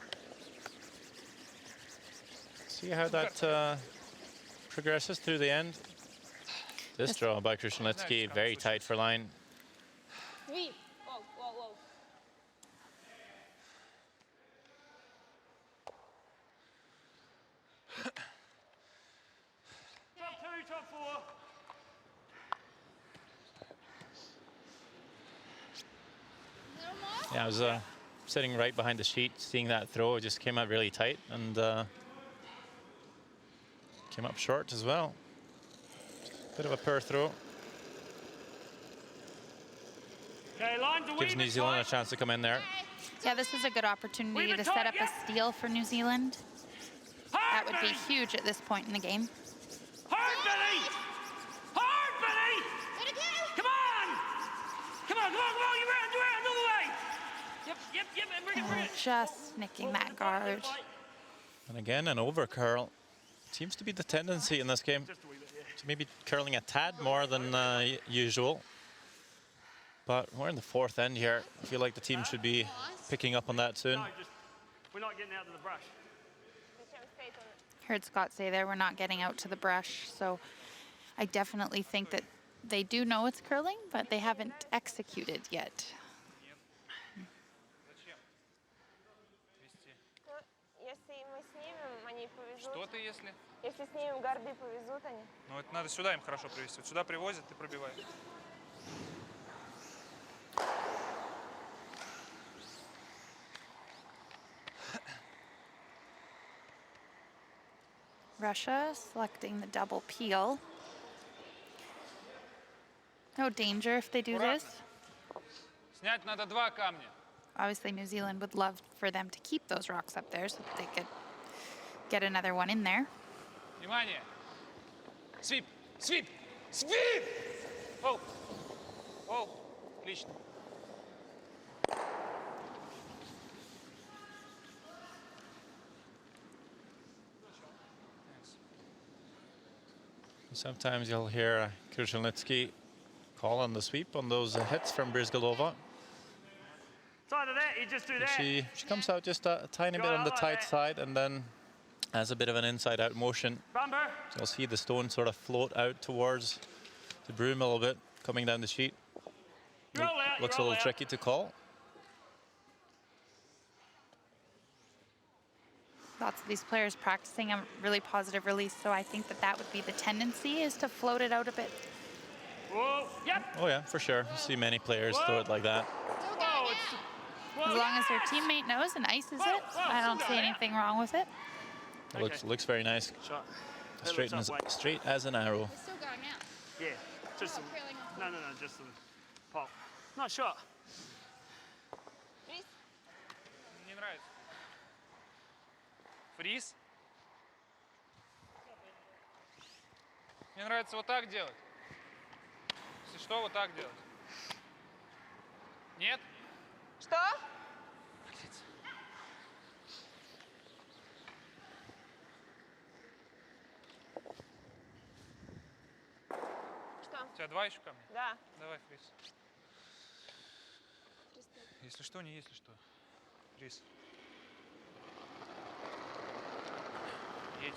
see how that progresses through the end. This draw by Krushelnitsky, very tight for line. Свип. Воу, воу, воу. Top 2, top 4. Yeah, I was sitting right behind the sheet, seeing that throw. It just came out really tight and came up short as well. Bit of a poor throw. Okay, line's a wee Gives bit New Zealand a tight. chance to come in there. Yeah, this is a good opportunity Leave to it set tight, up yeah. a steal for New Zealand. That Hard, would be Billy! huge at this point in the game. Hard, Billy! Hard, Billy! Come on! Come on, come on, come on! You're around, all the way! Yep, and bring it, bring Oh, it. just nicking that guard. And again, an over curl. Seems to be the tendency in this game. Just a wee bit, yeah. So maybe curling a tad more than usual. But we're in the fourth end here. I feel like the team should be picking up on that soon. No, just, we're not getting out of the brush. Зачем стоит он? Heard Scott say there we're not getting out to the brush, so I definitely think that they do know it's curling, but they haven't executed yet. Зачем? Вести. Ну, если мы снимем, они повезут. Что ты, если? Если снимем гарды, повезут они. Ну, это надо сюда им хорошо привести. Вот сюда привозят, ты пробиваешь. Russia selecting the double peel. No danger if they do this. Снять надо 2 камня. Obviously, New Zealand would love for them to keep those rocks up there so that they could get another one in there. Внимание! Свип! Свип! Свип! Оу! Оу! Отлично. Sometimes you'll hear Krushelnitsky call on the sweep on those hits from Brizgalova. Side of that, you just do that. She comes out just a tiny bit on the tight side and then has a bit of an inside-out motion. Bumper. So you'll see the stone sort of float out towards the broom a little bit, coming down the sheet. Roll out, Looks a roll little out. tricky to call. Lots of these players practicing a really positive release, so I think that that would be the tendency, is to float it out a bit. Whoa, yep. Oh yeah, for sure. You see many players throw it like that. Whoa, it's... Whoa, As long as their yes! teammate knows and ices it, whoa, I don't still see got it. anything wrong with it. Looks very nice. Shot. That Straight looks as, up, wait. straight as an arrow. It's still going out. Yeah, just some... Curling off. No, just some pop. Not shot. Фриз. Не нравится. Фриз. Мне нравится вот так делать. Если что, вот так делать. Нет? Что? Что? У тебя 2 еще камня? Да. Давай, Фриз. Если что, не если что. Фриз. Едь.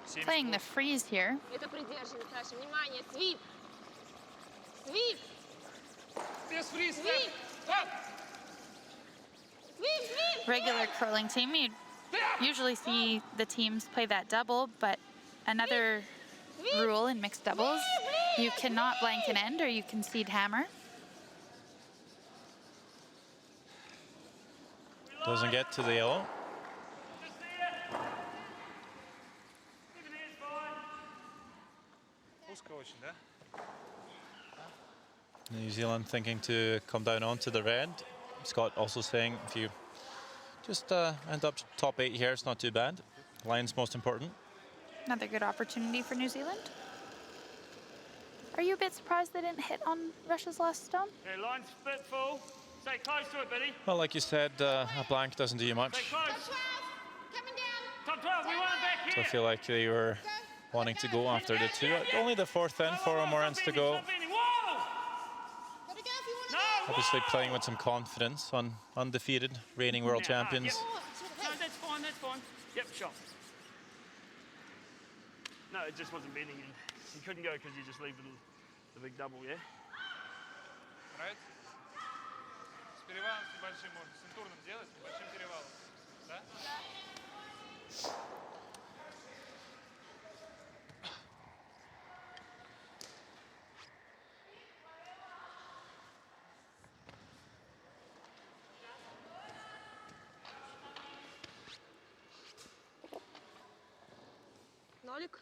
7 Playing the freeze here. Это придерживай, Саша. Внимание, свип. Свип. Без фриз! Свип. Свип, свип. Regular curling team, you usually see the teams play that double, but another rule in mixed doubles, you cannot blank an end or you concede hammer. Doesn't get to the yellow. Just there. Even here's fine. Узко очень, да? New Zealand thinking to come down onto the red. Scott also saying if you just end up top 8 here, it's not too bad. Line's most important. Another good opportunity for New Zealand. Are you a bit surprised they didn't hit on Russia's last stone? Yeah, line's a bit full. Stay close to it, Billy. Well, like you said, a blank doesn't do you much. Stay close. Top 12, coming down. Top 12, we want it back So I here. feel like they were wanting to go after the two. Only the fourth end, 4 more ends to go. Stop bending. Whoa! Gotta go if you want to No! Obviously playing with some confidence on undefeated reigning world Yeah, champions. yep. No, that's fine, that's fine. Yep, shot. No, it just wasn't bending. You couldn't go because you just leave the big double, yeah? Нравится? С перевалом с небольшим можно, с интурным делать, с небольшим перевалом. Да? Нолик.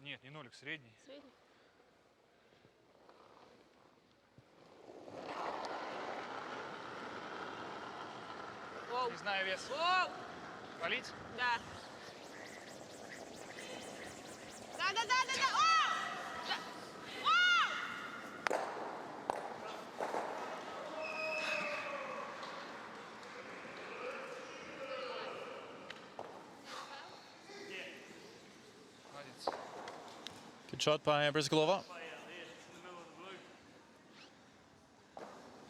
Нет, не нолик, средний. Средний. Воу. Не знаю вес. Воу. Валить? Да. Да. О! Да. О! Молодец. Good shot by Brizgalova.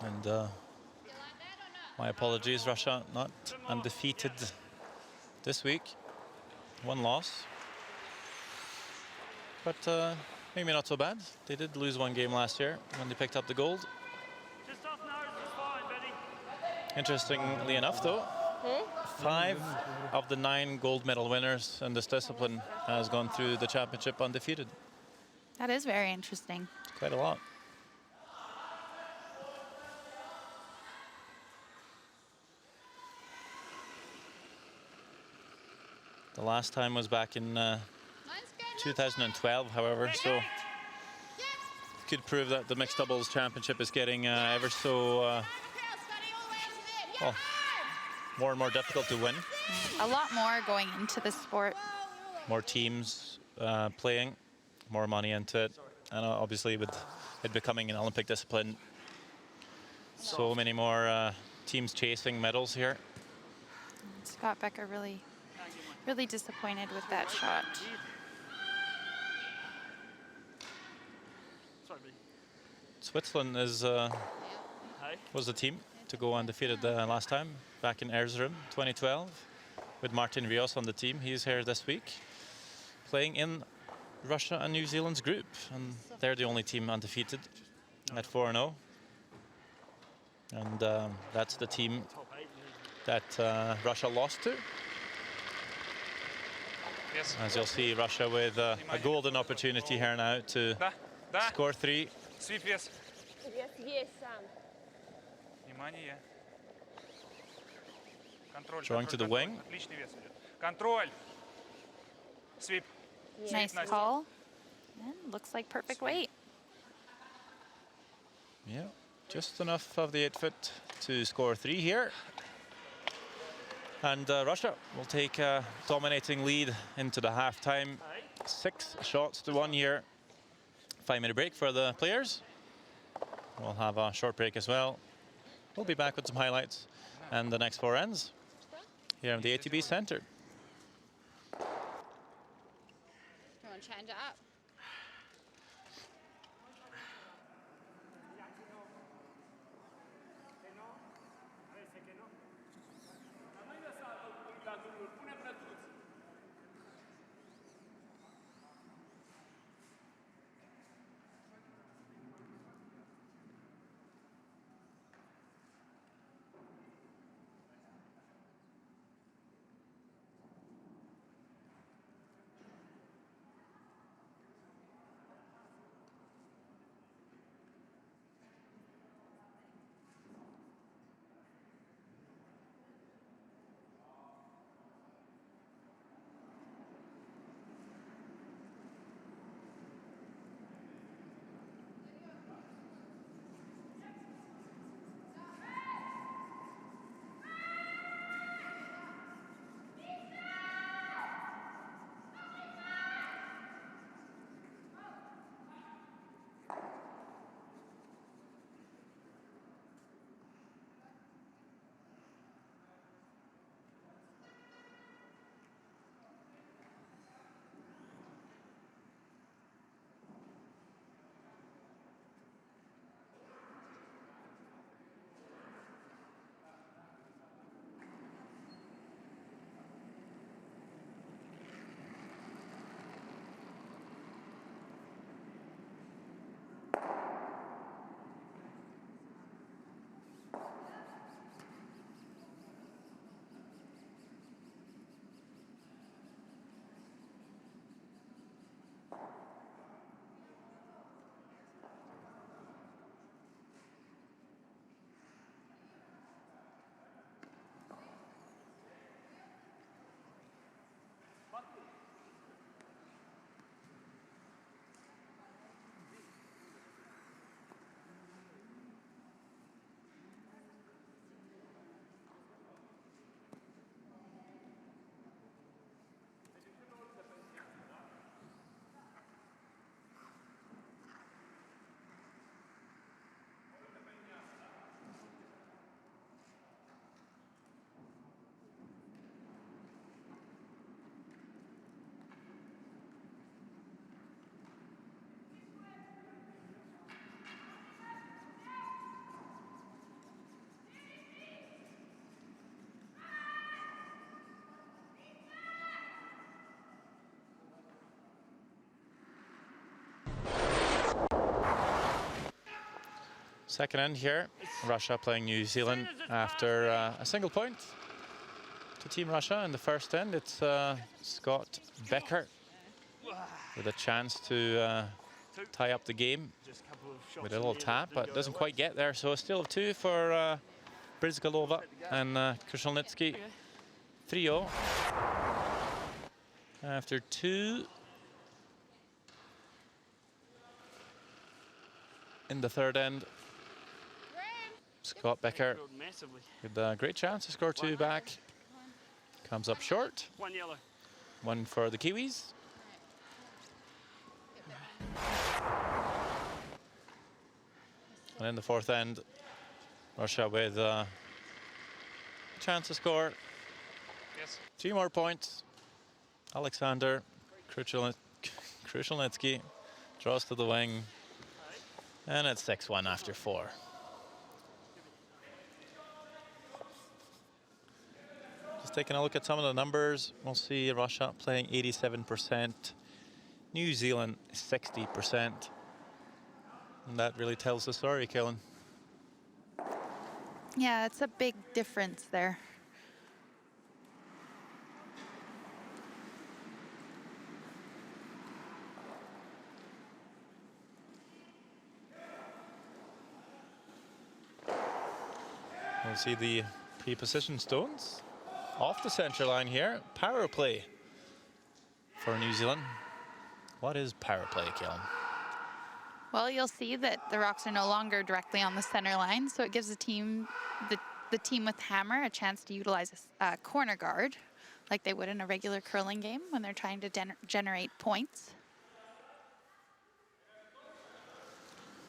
And my apologies, Russia not undefeated this week. 1 loss. But maybe not so bad. They did lose 1 game last year when they picked up the gold. Just off nose is fine, buddy. Interestingly enough, though, 5 of the 9 gold medal winners in this discipline has gone through the championship undefeated. That is very interesting. Quite a lot. The last time was back in 2012, however, so could prove that the mixed doubles championship is getting ever so well, more and more difficult to win. A lot more going into the sport. More teams playing, more money into it, and obviously with it becoming an Olympic discipline, so many more teams chasing medals here. Scott Becker really disappointed with that shot. Sorry, buddy. Switzerland is Hey. was the team to go undefeated last time, back in Erzurum 2012, with Martin Rios on the team. He's here this week, playing in Russia and New Zealand's group, and they're the only team undefeated at 4-0. And that's the team Top 8. that Russia lost to. Вес. As you'll see, Russia with a golden opportunity here now to Да, да. score 3. Свип вес. Вес есть сам. Внимание. Контроль. Drawing to the контроль. wing. Отличный вес идет. Контроль. Свип. Nice Nice. call. And looks like perfect weight. Yeah, just enough of the 8-foot to score 3 here. And Russia will take a dominating lead into the halftime. 6 shots to 1 here. 5-minute break for the players. We'll have a short break as well. We'll be back with some highlights and the next 4 ends here in the ATB Center. You want to change it up? Second end here, Russia playing New Zealand after a single point to Team Russia. In the first end, it's Scott Becker with a chance to tie up the game with a little tap, but doesn't quite get there. So still 2 for Bryzgalova and Krushelnitsky. 3-0 after 2 in the third end. Scott Becker with a great chance to score 2 back. Comes up short. 1 yellow. 1 for the Kiwis. And in the fourth end, Russia with a chance to score. Yes. 3 more points. Alexander Krushelnitsky draws to the wing. And it's 6-1 after 4. Just taking a look at some of the numbers, we'll see Russia playing 87%, New Zealand 60%. And that really tells the story, Kaylin. Yeah, it's a big difference there. We'll see the pre-position stones off the center line here. Power play for New Zealand. What is power play, Kaylin? Well, you'll see that the rocks are no longer directly on the center line, so it gives the team with hammer a chance to utilize a corner guard like they would in a regular curling game when they're trying to generate points.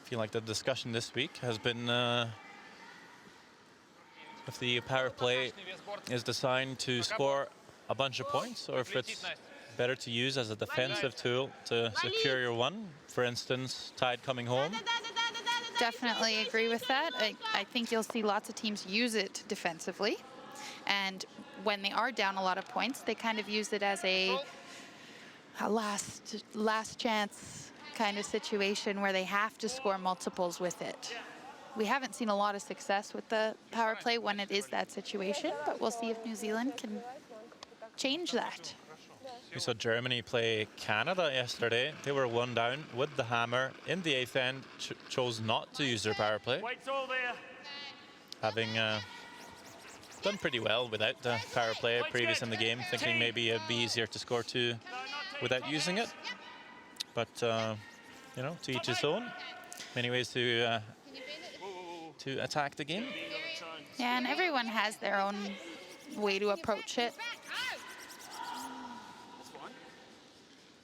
I feel like the discussion this week has been if the power play is designed to score a bunch of points, or if it's better to use as a defensive tool to secure your one. For instance, Tide coming home. Definitely agree with that. I think you'll see lots of teams use it defensively. And when they are down a lot of points, they kind of use it as a last chance kind of situation where they have to score multiples with it. We haven't seen a lot of success with the power play when it is that situation, but we'll see if New Zealand can change that. We saw Germany play Canada yesterday. They were 1 down with the hammer in the 8th end, chose not to use their power play, Weight's all there. having done pretty well without the power play previous in the game, thinking maybe it'd be easier to score 2 without using it. But you know, to each his own. Many ways to attack the game. Yeah, and everyone has their own way to approach it.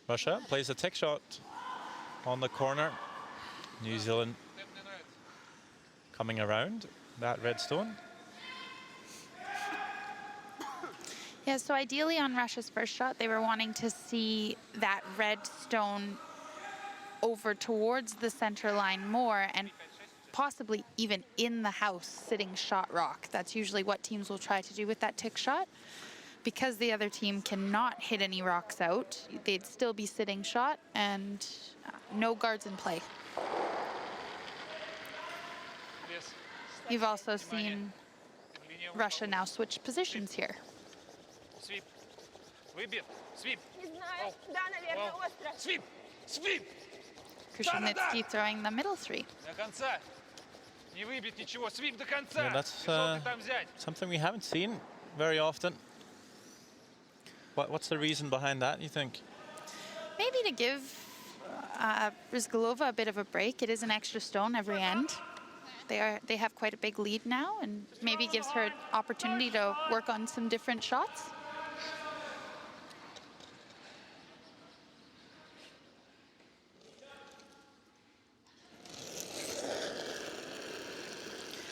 Russia plays a tick shot on the corner. New Zealand coming around that red stone. Yeah, so ideally on Russia's first shot, they were wanting to see that red stone over towards the center line more and possibly even in the house sitting shot rock. That's usually what teams will try to do with that tick shot. Because the other team cannot hit any rocks out, they'd still be sitting shot and no guards in play. You've also seen Russia now switch positions here. Sweep. Выбив. Sweep. Не знаю. Да, наверное, остро. Sweep. Sweep. Krushelnitsky throwing the middle 3. До конца. Не выбить ничего. Sweep до конца. Yeah, that's Пешок ты там взять. something we haven't seen very often. What's the reason behind that, you think? Maybe to give Bryzgalova a bit of a break. It is an extra stone every end. They have quite a big lead now, and maybe gives her an opportunity to work on some different shots.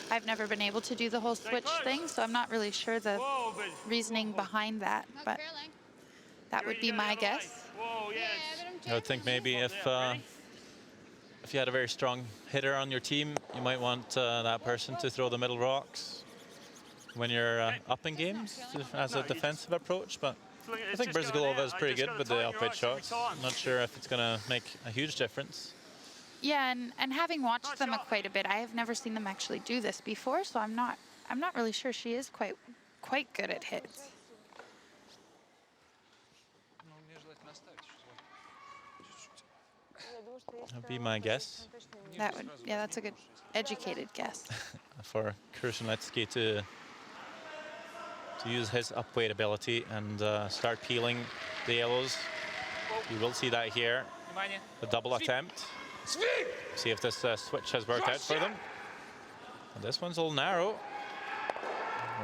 I've never been able to do the whole switch thing, so I'm not really sure the Whoa, but reasoning behind that, but that would be my guess. Whoa, yes. I would think maybe if you had a very strong hitter on your team, you might want that person to throw the middle rocks when you're up in games as a defensive approach. But I think Bryzgalova is pretty good with the upweight shots. I'm not sure if it's going to make a huge difference. Yeah, and having watched them quite a bit, I have never seen them actually do this before, so I'm not really sure. She is quite good at hits. Ну, мне желательно оставить чуть-чуть. That'd be my guess That's a good educated guess. for Krushenetsky to use his upweight ability and start peeling the yellows. You will see that here. Внимание. The double attempt. See if this switch has worked out for them. And this one's a little narrow.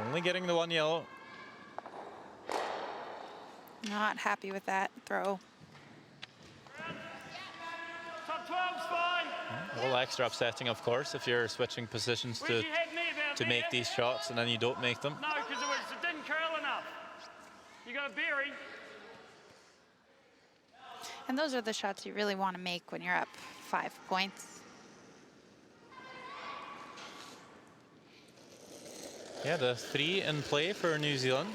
Only getting the one yellow. Not happy with that throw. Top 12's fine. A little extra upsetting, of course, if you're switching positions Where'd you hit me about to make there? these shots and then you don't make them. No, because it didn't curl enough. You got to bury. And those are the shots you really want to make when you're up 5 points. Yeah, the 3 in play for New Zealand.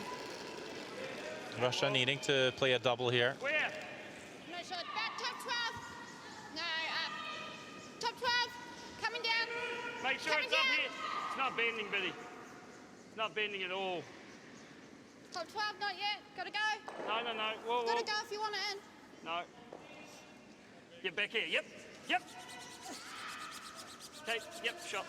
Russia needing to play a double here. Where? No shot. Back top 12. No, up. Top 12. Coming down. Make sure Coming it's up down. here. It's not bending, Billy. It's not bending at all. Top 12, not yet. Gotta go. No. Whoa, whoa. Gotta go if you want it in. No. Get back here. Yep. Okay, yep, shot.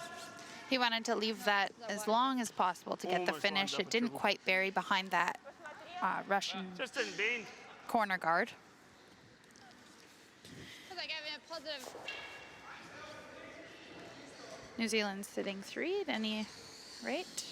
He wanted to leave that as long as possible to get the Almost finish. lined up It a didn't triple. quite bury behind that Russian Just didn't bend. corner guard. Because I gave him a positive. New Zealand's sitting 3 at any rate.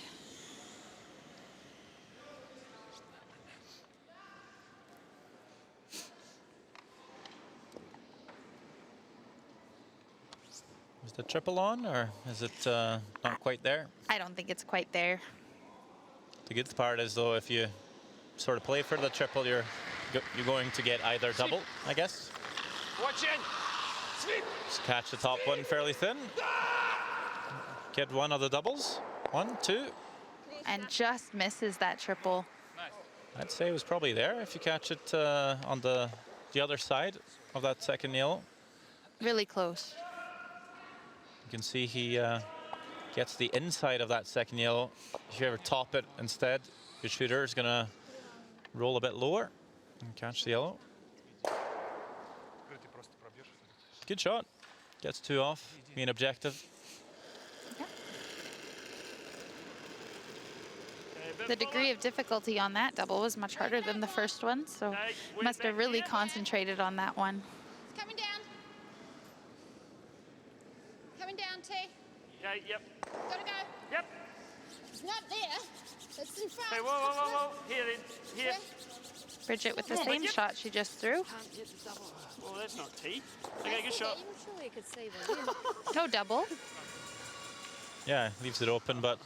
Is the triple on or is it not quite there? I don't think it's quite there. The good part is though, if you sort of play for the triple, you're going to get either double, I guess. Watch it. Sweep. Just catch the top one fairly thin. Get one of the doubles. 1, 2. And just misses that triple. I'd say it was probably there if you catch it on the other side of that second yellow. Really close. You can see he gets the inside of that second yellow. If you ever top it instead, your shooter is going to roll a bit lower and catch the yellow. Ты просто пробьешь. Good shot. Gets 2 off. Main objective. The degree of difficulty on that double was much harder than the first one, so must have really concentrated on that one. It's coming down. Coming down, T. Okay, yep. Gotta go. Yep. It's not there. It's in front. Okay, whoa. Here then. Here. Bridget with the same shot she just threw. Well, that's not T. Okay, good shot. Even surely you could see that. No double. Yeah, leaves it open, but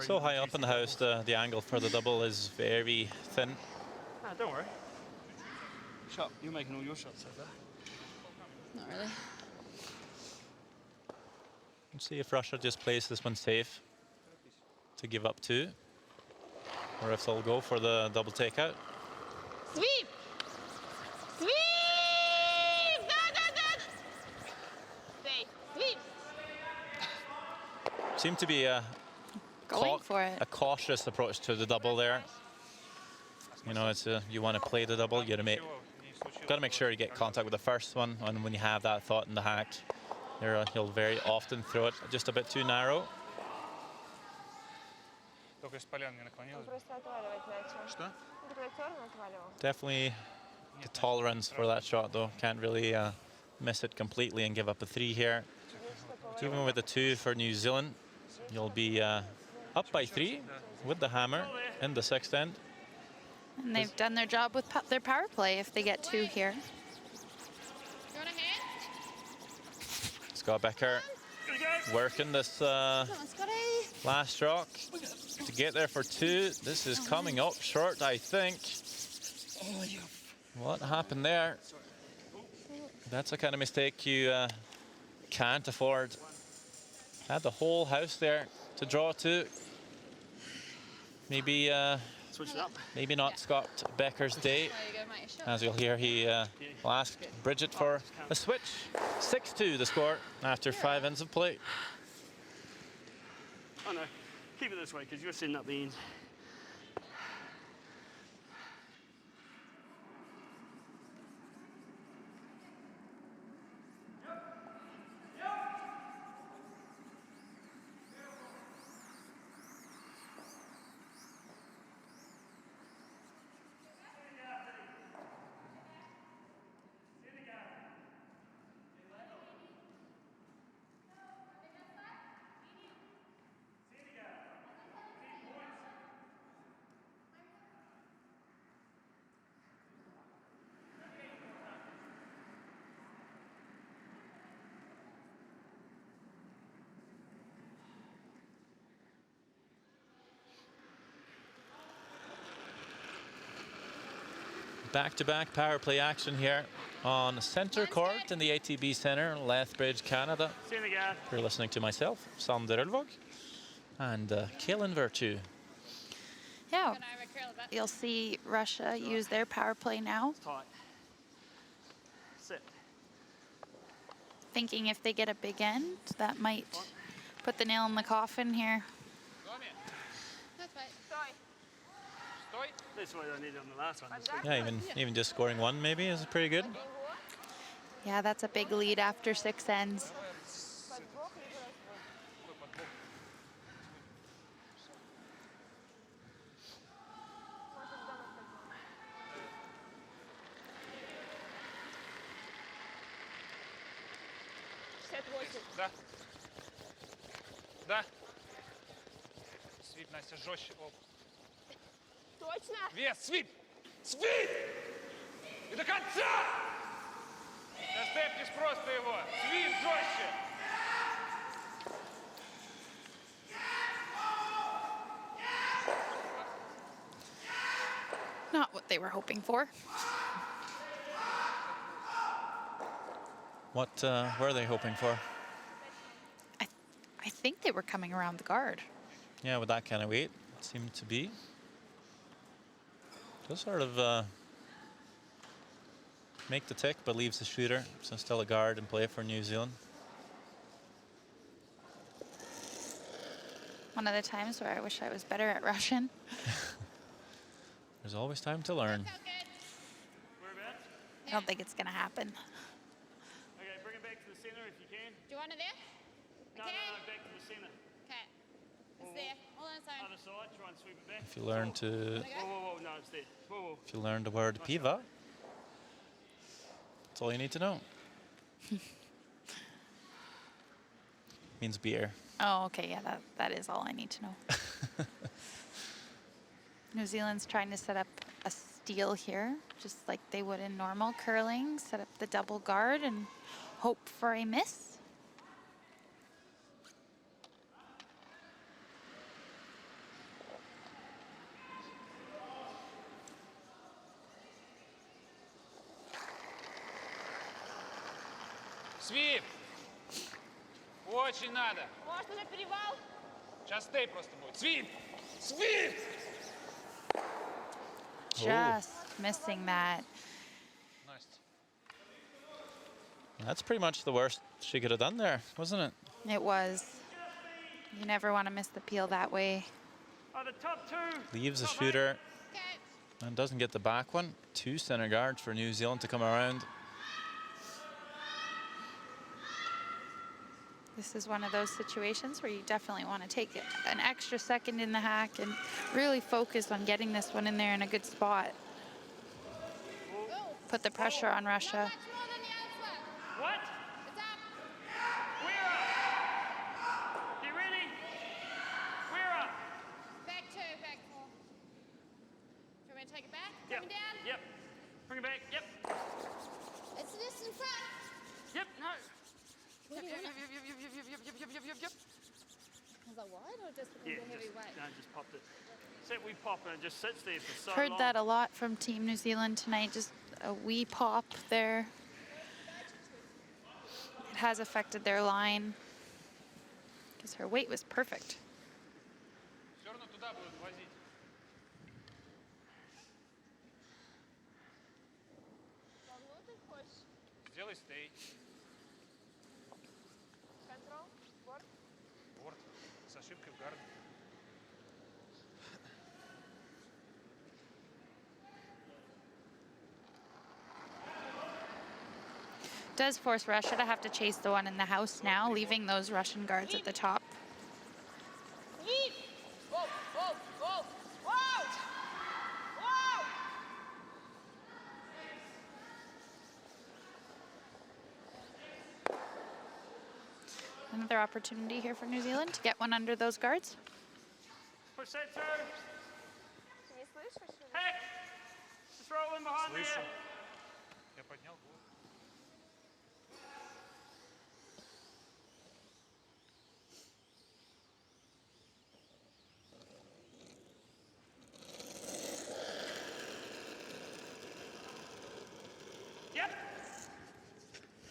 so high up in the house, the angle for the double is very thin. Ah, don't worry. Shot. You're making all your shots so far. Not really. Let's see if Russia just plays this one safe to give up 2, or if they'll go for the double takeout. Sweep! Sweep! Stay. Sweep! Seemed to be a Going for it. a cautious approach to the double there. You know, it's you want to play the double, you got to make sure you get contact with the first one, and when you have that thought in the hack, he'll very often throw it just a bit too narrow. Только если поляна не наклонилась. Просто отваливать начал. Что? Регуляторно отваливал. Definitely the tolerance for that shot though. Can't really miss it completely and give up a 3 here. Even with the 2 for New Zealand, you'll be up by 3 with the hammer in the 6th end. And they've done their job with their power play if they get 2 here. You want a hand? Scott Becker working this Come on, Scotty. last rock to get there for 2. This is coming up short, I think. What happened there? That's the kind of mistake you can't afford. Had the whole house there to draw to. Maybe Switch it up. Maybe not Scott Becker's day. There you go, mate. Sure. As you'll hear, he will ask Bridget for a switch. 6-2 the score after 5 ends of play. Oh no, keep it this way because you're setting up the end. Back-to-back power play action here on centre court in the ATB Centre, Lethbridge, Canada. You're listening to myself, Sander Ulvåg, and Kaelin Virtue. Yeah, you'll see Russia use their power play now. Tight. Sit. Thinking if they get a big end, that might put the nail in the coffin here. That's right. That's what I needed on the last one. Yeah, even just scoring one maybe is pretty good. Yeah, that's a big lead after 6 ends. Да. Да. Свип, Настя, жестче. Оп. Точно? Вес, свип! Свип! И до конца! На степнешь просто его. Свип жестче. Not what they were hoping for. What were they hoping for? I think they were coming around the guard. Yeah, with that kind of weight, it seemed to be. Just sort of make the tick, but leaves the shooter. So still a guard in play for New Zealand. One of the times where I wish I was better at Russian. There's always time to learn. I don't think it's going to happen. Okay, bring it back to the center if you can. Do you want it there? No, Okay. no, back to the center. Okay. It's there. All on its own. Other side, try and sweep it back. If you learn to, Whoa, whoa, whoa, no, it's there. Whoa, whoa. if you learn the word piva, that's all you need to know. Means beer. Oh, okay, yeah, that is all I need to know. New Zealand's trying to set up a steal here, just like they would in normal curling. Set up the double guard and hope for a miss. Свип! Очень надо. Может, уже перевал? Сейчас стей просто будет. Свип! Свип! Just missing that. Настя. That's pretty much the worst she could have done there, wasn't it? It was. You never want to miss the peel that way. Oh, the top two. Leaves the Top shooter Okay. and doesn't get the back one. 2 center guards for New Zealand to come around. This is one of those situations where you definitely want to take an extra second in the hack and really focus on getting this one in there in a good spot. Put the pressure on Russia. Much more than the other one. What? It's up. We're up. Get ready. We're up. Back two, back four. Do you want me to take it back? Yep. Coming down? Yep. Bring it back. Yep. It's this in front. Yep. No. Yep, yep, yep, yep, yep, yep, yep, yep, yep, yep, yep. Was that wide or just because Yeah, of the heavy just, weight? no, just popped it. See, we pop and it just sits there for so Heard long. that a lot from Team New Zealand tonight, just a wee pop there. It has affected their line because her weight was perfect. Все равно туда будут возить. Делай стей. Контрол. Борт. Борт. С ошибкой в гард. Does force Russia to have to chase the one in the house now, leaving those Russian guards at the top. Sweep. Whoa, whoa, whoa, whoa! Whoa! Another opportunity here for New Zealand to get one under those guards. Push center. Ты не слышишь? или? Hey! Just throw in behind Слышу. there. Я поднял голову. Yep.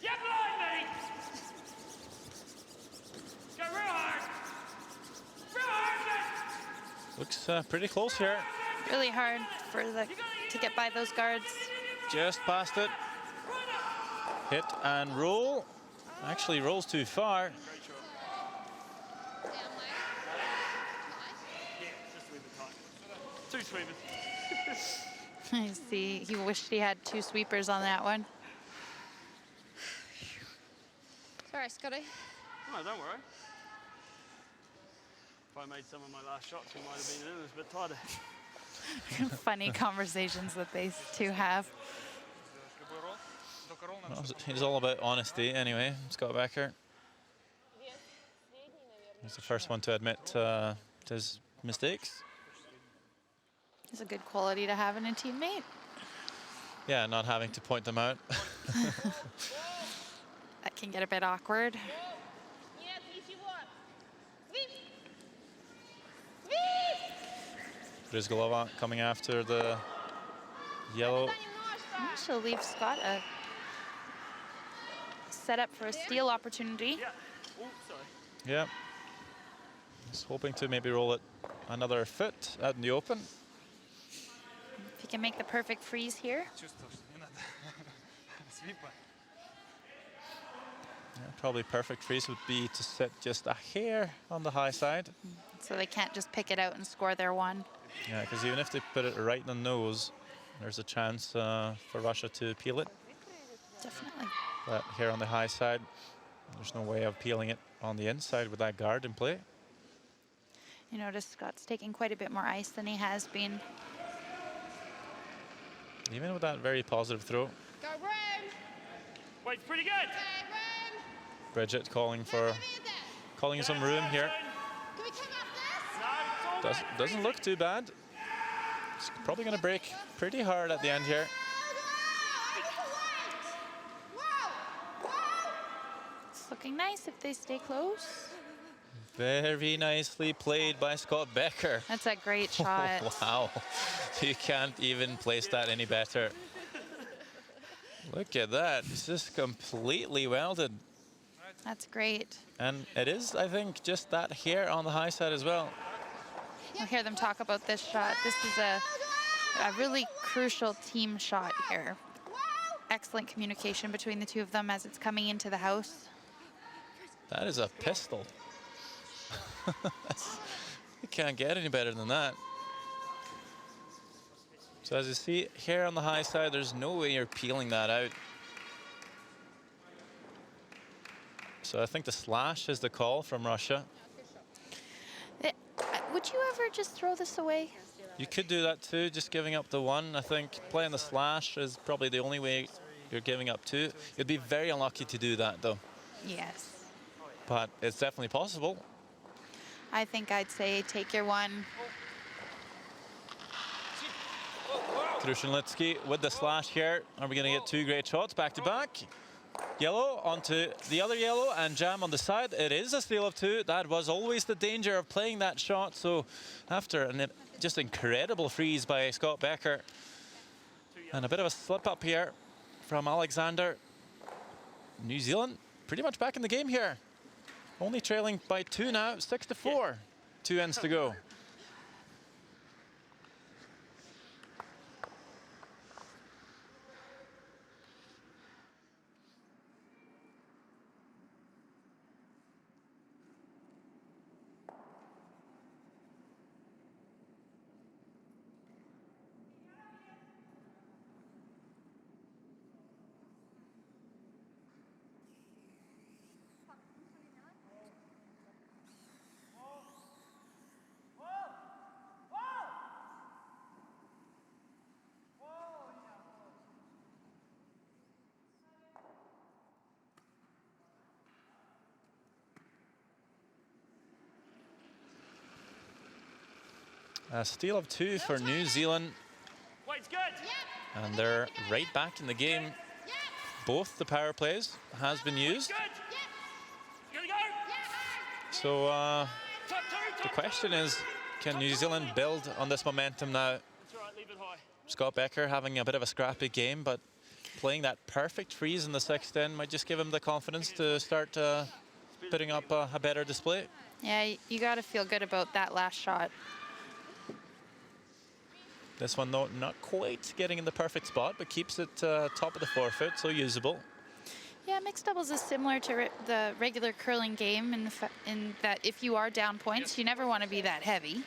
Yep, line me. Go real hard. Real hard, man. Looks pretty close here. Really hard for to get by those guards. Just past it. Hit and roll. Actually rolls too far. Down low. Yeah, just a wee bit tight. Two sweepers. I see. He wished he had 2 sweepers on that one. Sorry, Scotty. No, don't worry. If I made some of my last shots, we might have been in a bit tighter. Funny conversations that they two have. Любой ролл. Только ролл надо, Well, чтобы he's all about honesty anyway, Scott Becker. Вес средний, наверное. He's the first one to admit to his mistakes. It's a good quality to have in a teammate. Yeah, not having to point them out. That can get a bit awkward. Нет, ничего. Sweep. Sweep. Brizgalova coming after the yellow. Да, немножко. She'll leave Scott a set up for a steal opportunity. Yeah. Oh, sorry. Yeah. He's hoping to maybe roll it another foot out in the open. If he can make the perfect freeze here. чувствовал, что не надо. Свипа. Yeah, probably perfect freeze would be to sit just a hair on the high side. So they can't just pick it out and score their one. Yeah, because even if they put it right in the nose, there's a chance for Russia to peel it. Definitely. But here on the high side, there's no way of peeling it on the inside with that guard in play. You notice Scott's taking quite a bit more ice than he has been. Even with that very positive throw, Go room. Wait's pretty good. Okay, room. Bridget calling Come here, there. calling some room here. Can we come up this? No, it's all right. Doesn't look too bad. It's probably going to break pretty hard at the end here. It's looking nice if they stay close. Very nicely played by Scott Becker. That's a great shot. Wow, you can't even place that any better. Look at that, it's just completely welded. That's great. And it is, I think, just that hair on the high side as well. We'll hear them talk about this shot. This is a really crucial team shot here. Excellent communication between the two of them as it's coming into the house. That is a pistol. You can't get any better than that. So as you see, hair on the high side, there's no way you're peeling that out. So I think the slash is the call from Russia. Would you ever just throw this away? You could do that too, just giving up the one. I think playing the slash is probably the only way you're giving up two. You'd be very unlucky to do that though. Yes. But it's definitely possible. I think I'd say take your one. Krushenlitsky with the slash here. Are we going to get 2 great shots back to back? Yellow onto the other yellow and jam on the side. It is a steal of 2. That was always the danger of playing that shot. So after an just incredible freeze by Scott Becker and a bit of a slip up here from Alexander, New Zealand pretty much back in the game here. Only trailing by 2 now, 6-4. 2 ends to go. A steal of 2 for New Zealand, Weight's good. and they're right back in the game. Both the power plays has been used. Good. Gonna go. So Top two, the top question is, can New Zealand build on this momentum now? That's all right, leave it high. Scott Becker having a bit of a scrappy game, but playing that perfect freeze in the sixth end might just give him the confidence to start putting up a better display. Yeah, you got to feel good about that last shot. This one, though, not quite getting in the perfect spot, but keeps it top of the forefoot, so usable. Yeah, mixed doubles is similar to the regular curling game in that if you are down points, you never want to be that heavy.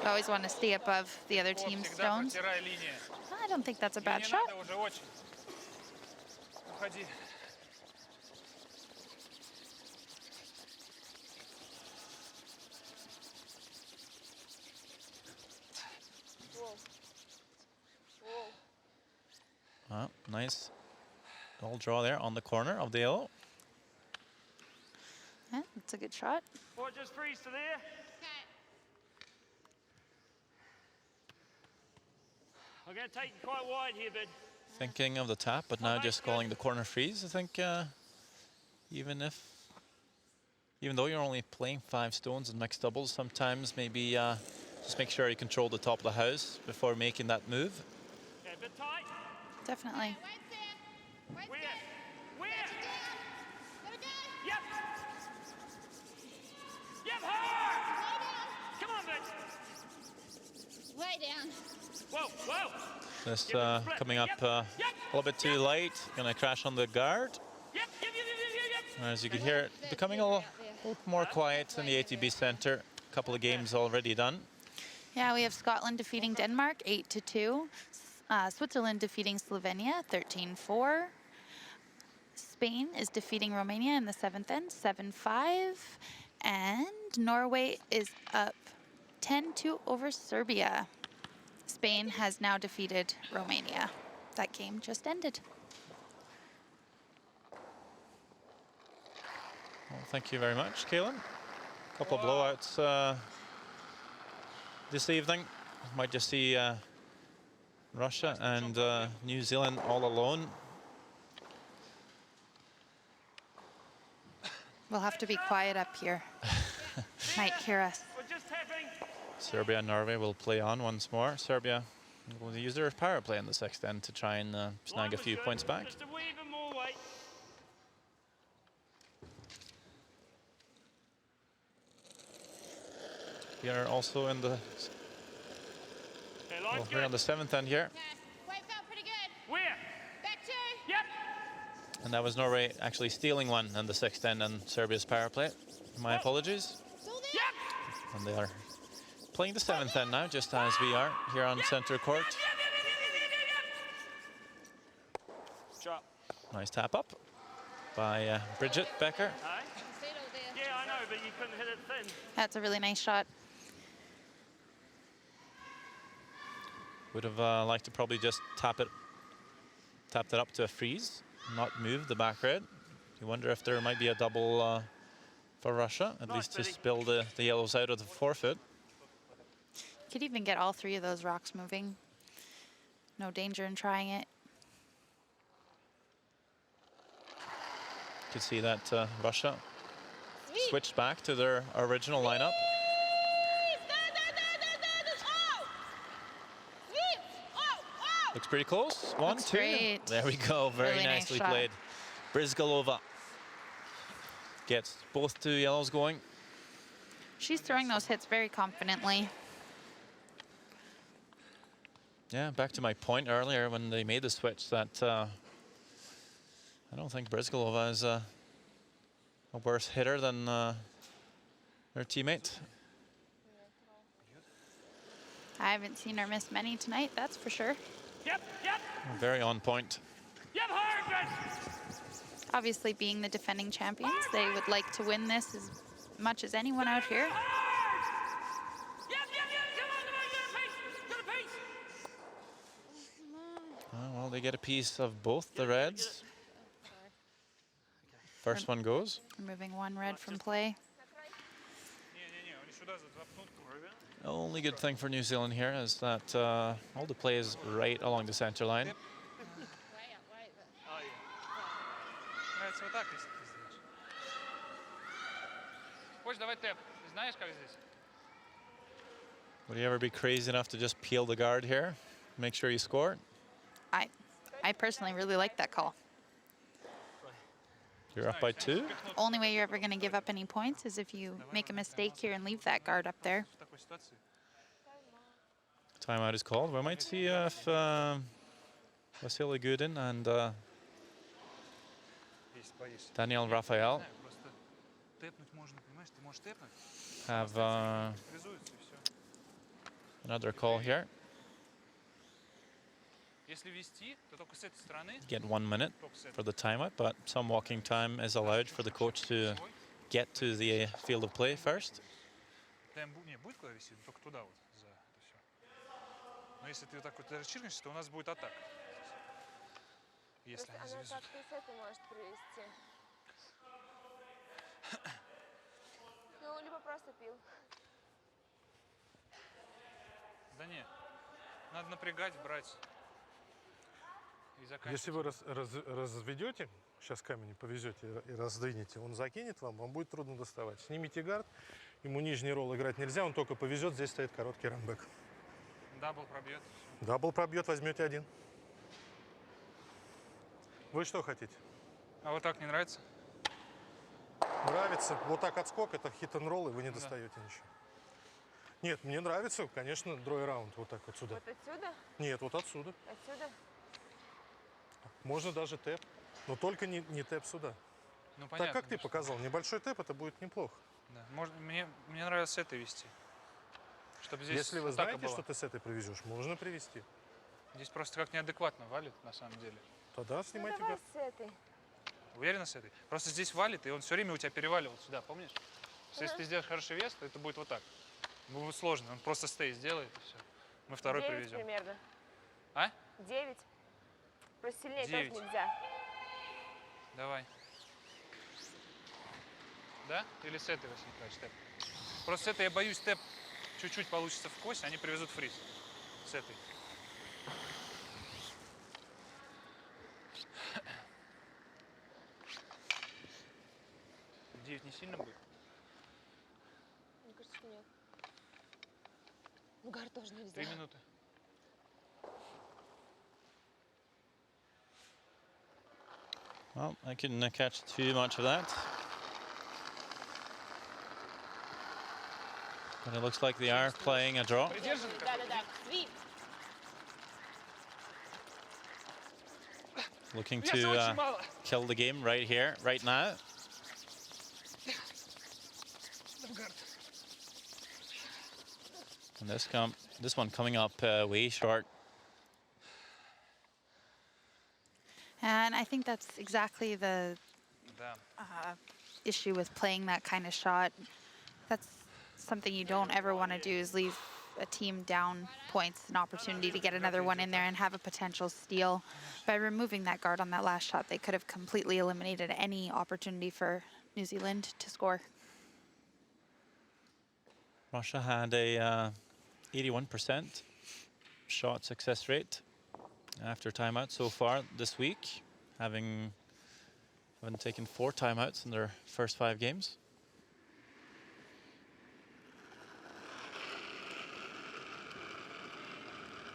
You always want to stay above the other team's stones. Протирай линии. I don't think that's a Не bad shot. надо уже очень. Уходи. Nice little draw there on the corner of the yellow. Yeah, that's a good shot. Or just freeze to there. I'm going to take you quite wide here, bud. Thinking of the tap, but now just calling the corner freeze. I think even though you're only playing 5 stones in mixed doubles, sometimes maybe just make sure you control the top of the house before making that move. Okay, a bit tight. Definitely. Where? Where? Yep. Yep, hard. Come on, bud. Way down. Whoa, whoa. This coming up a little bit too light. Gonna crash on the guard. Yep, yep, yep, yep, yep. As you can hear, it becoming a little more quiet in the ATB Centre. A couple of games already done. Yeah, we have Scotland defeating Denmark 8-2. Switzerland defeating Slovenia 13-4. Spain is defeating Romania in the 7th end 7-5. And Norway is up 10-2 over Serbia. Spain has now defeated Romania. That game just ended. Well, thank you very much, Kaylin. A couple of blowouts this evening. Might just see Russia and New Zealand all alone. We'll have to be quiet up here. Might hear us. We're just tapping. Serbia and Norway will play on once more. Serbia will use their power play in the sixth end to try and snag a few points back. Just a wee bit more weight. We are also in the Okay, well, line's we're on good. the 7th end here, Weight felt pretty good. Where? Back 2. Yep. and that was Norway actually stealing one in the 6th end and Serbia's power play. My apologies. Still there? Yep. And they are playing the 7th end now, just as we are here on centre court. Drop. Nice tap up by Bridget Becker. Hey? Settle there. Yeah, I know, but you couldn't hit it thin. That's a really nice shot. Would have liked to probably just tapped it up to a freeze, not move the back red. You wonder if there might be a double for Russia, at Nice, least to Betty. spill the yellows out of the forefoot. Could even get all 3 of those rocks moving. No danger in trying it. Could see that Russia switched back to their original lineup. Looks pretty close. 1, Looks 2. great. There we go. Very Really nice nicely shot. played. Brizgalova gets both 2 yellows going. She's throwing those hits very confidently. Yeah, back to my point earlier when they made the switch that I don't think Brizgalova is a worse hitter than her teammate. I haven't seen her miss many tonight, that's for sure. Yep, yep. Very on point. Yep, hard, bud. Obviously, being the defending champions, they would like to win this as much as anyone out here. Hard. Yep, yep, yep. Come on, get a piece. Well, they get a piece of both the reds. First one goes. Removing 1 red from play. Не-не-не, они сюда запнут. Only good thing for New Zealand here is that all the play is right along the center line. Нравится вот так, если ты сделаешь. Хочешь, давай тэп. Ты знаешь, как здесь? Would you ever be crazy enough to just peel the guard here? Make sure you score? I personally really like that call. You're up by 2. Only way you're ever going to give up any points is if you make a mistake here and leave that guard up there. В такой ситуации. Timeout is called. We might see if Vasily Gudin and Если боишься. Daniel Raphael Знаю, просто тэпнуть можно, понимаешь? Ты можешь тэпнуть. have Реализуется и все. another call here. Если вести, то только с этой стороны. Get 1 minute Только с этой. for the timeout, but some walking time is allowed for the coach to get to the field of play first. Темп не будет куда висеть, только туда вот за это все. Но если ты вот так вот даже чиркнешься, то у нас будет атака. Если Просто они она завезут. так и с этой может привести. Ну, либо просто пил. Да не, надо напрягать, брать и заканчивать. Если вы разведете, сейчас камень повезете и раздвинете, он закинет вам будет трудно доставать. Снимите гард, ему нижний ролл играть нельзя, он только повезет, здесь стоит короткий ранбэк. Дабл пробьет. Дабл пробьет, возьмете 1. Вы что хотите? А вот так не нравится? Нравится? Вот так отскок, это хит-н-ролл, и вы не достаете ничего. Нет, мне нравится, конечно, дрой-раунд, вот так вот сюда. Вот отсюда? Нет, вот отсюда. Отсюда? Можно даже тэп, но только не тэп сюда. Ну, Так понятно. как ты показал, небольшой тэп, это будет неплохо. Да. Мне нравится с этой вести. Чтобы здесь Если вы атака знаете, была. что ты с этой привезешь, можно привезти. Здесь просто как неадекватно валит, на самом деле. Тогда Ну, снимайте давай гард. с этой. Уверена с этой? Просто здесь валит, и он все время у тебя переваливал сюда, помнишь? Если ты сделаешь хороший вес, то это будет вот так. Будет сложно, он просто стей сделает, и все. Мы второй 9 привезем. примерно. А? 9. Просто сильнее 9. тоже нельзя. Давай. Да? Или с этой, Василий Николаевич, тэп? Просто с этой я боюсь, тэп чуть-чуть получится в кость, они привезут фриз. С этой. Девять не сильно будет? Мне кажется, что нет. В гар тоже нельзя. 3 минуты. Well, I couldn't catch too much of that. But it looks like they are playing a draw. Придержан? Да-да-да. Свип. Looking Веса to очень мало. kill the game right here, right now. And this one coming up way short. And I think that's exactly the Да. issue with playing that kind of shot. That's something you don't ever want to do, is leave a team down points, an opportunity to get another one in there and have a potential steal. By removing that guard on that last shot, they could have completely eliminated any opportunity for New Zealand to score. Russia had a 81% shot success rate after timeout so far this week, having taken 4 timeouts in their first 5 games.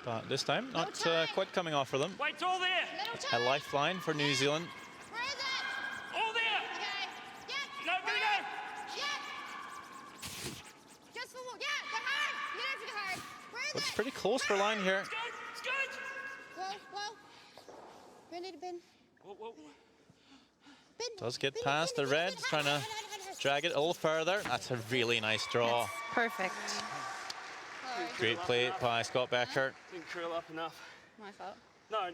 But this time, not quite coming off for them. Wait, all there! Little A time. lifeline for New Zealand. Where is it? All there! Okay. Yep. No, go, go! Yep. Just for yeah, go hard. You don't have to go hard. Where is Looks it? pretty close for line here. It's good! It's good! Whoa. Ready to bin. Whoa, whoa. Bin. Does get Bin, past bin, the bin, Reds, bin. trying to Hard. drag it a little further. That's a really nice draw. Perfect. Great play by Scott Becker. Didn't curl up enough. My fault. No.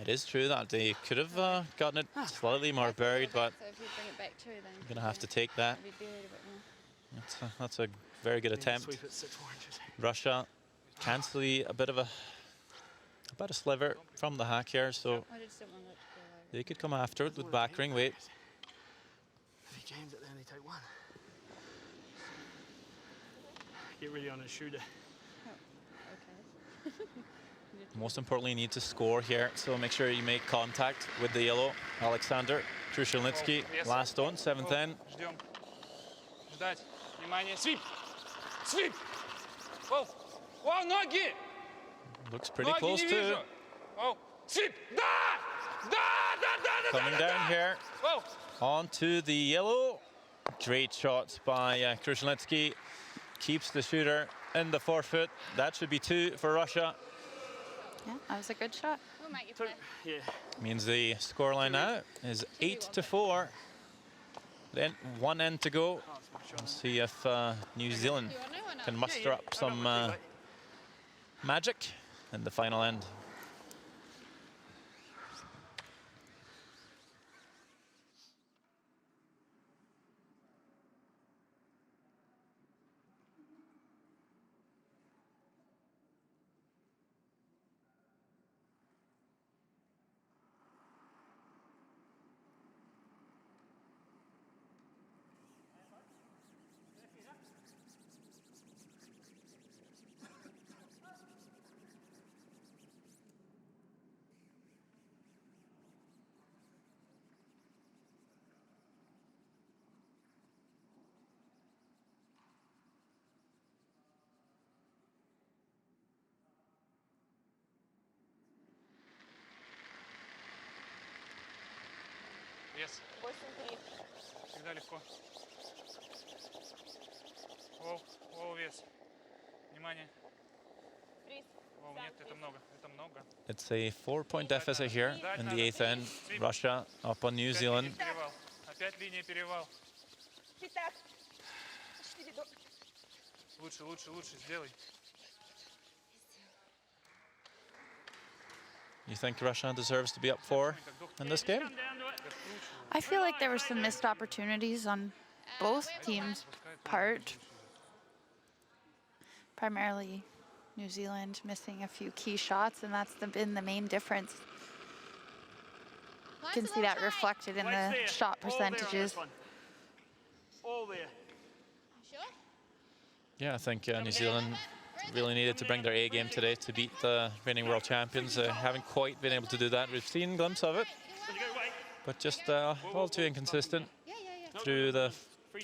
It is true that they could have gotten it slightly more buried, but So if you bring it back too, then I'm going to have to take that. it'll be buried a bit more. That's a very good attempt. Sweep it 6 more inches. Russia can see a bit of a sliver from the hack here, so I just don't want that to go over. they could come after it with back ring weight. If he jams it, they only take 1. get ready on a shooter. Most importantly, you need to score here, so make sure you make contact with the yellow. Alexander Krushelnitsky, last on, 7th end. Ждем. Ждать. Внимание. Свип. Свип. Воу. Воу, ноги. Looks pretty Ноги close не to вижу. Воу. Свип. Да! Да, да, да, да, coming да, down да. here. Воу. Onto the yellow. Great shot by Krushelnitsky. Keeps the shooter in the forefoot. That should be 2 for Russia. Yeah, that was a good shot. We'll make you Two. play. Yeah. Means the scoreline now is 8-4. Then 1 end to go. We'll see if New Zealand You want to know or not? can muster up some magic in the final end. Вес. 8-3. Всегда легко. Воу. Воу, вес. Внимание. Фриз. Воу, нет, это много. Это много. It's a 4-point deficit here in the 8th end. Russia up on New Опять Zealand. линия перевал. Опять линия перевал. Пятак. 4 до. Лучше, лучше, лучше. Сделай. You think Russia deserves to be up 4 in this game? Come down to it. I feel like there were some missed opportunities on both teams' part. Primarily New Zealand missing a few key shots, and that's been the main difference. You can see that reflected in Weights the there. shot All there on this percentages. one. All there. Sure? Yeah, I think New Zealand really needed to bring their A game today to beat the reigning world champions. Haven't quite been able to do that. We've seen a glimpse of it, So you go wait. but just all too inconsistent Yeah, yeah, yeah. through the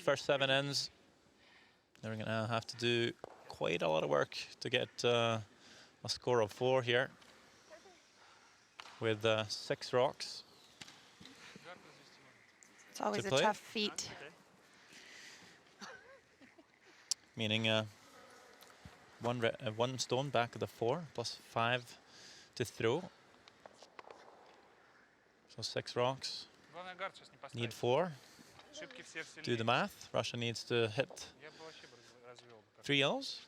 first 7 ends. They're going to have to do quite a lot of work to get a score of 4 here with 6 rocks. It's always a play? tough feat. Meaning one stone back of the 4 plus 5 to throw. So 6 rocks. Главное, гард сейчас не Need поставить. 4. Ошибки всех Do the сильнее. math. Russia needs to hit Я бы вообще развел бы. 3 yellows.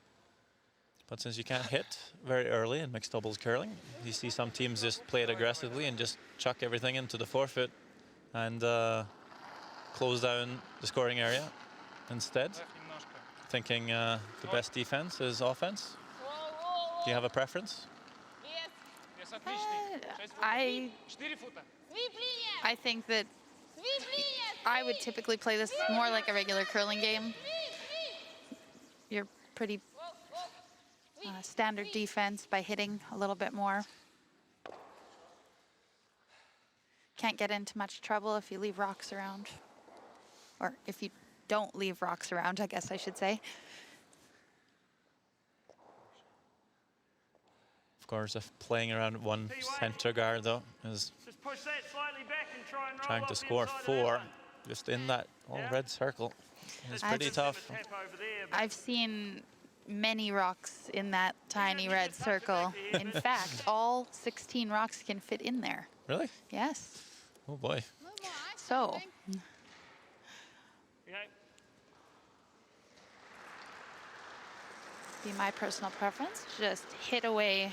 But since you can't hit very early in mixed doubles curling, you see some teams just play it aggressively and just chuck everything into the forefoot and close down the scoring area instead, Ставь немножко. thinking the best defense is offense. Do you have a preference? Вес. Вес отличный. 6 футов. I 4 фута. Sweep линия! I think that Sweep линия! I would typically play this more like a regular curling game. You're pretty standard defense by hitting a little bit more. Can't get into much trouble if you leave rocks around. Or if you don't leave rocks around, I guess I should say. Of course, if playing around one center guard though is Just push that slightly back and try and roll trying up to the score inside of that 4 one. just in that Yeah. red circle is I've pretty just- tough. Tap over there, but I've seen many rocks in that tiny red circle. In fact, all 16 rocks can fit in there. Really? Yes. Oh boy. A little more ice, So, I think. okay. be my personal preference, just hit away.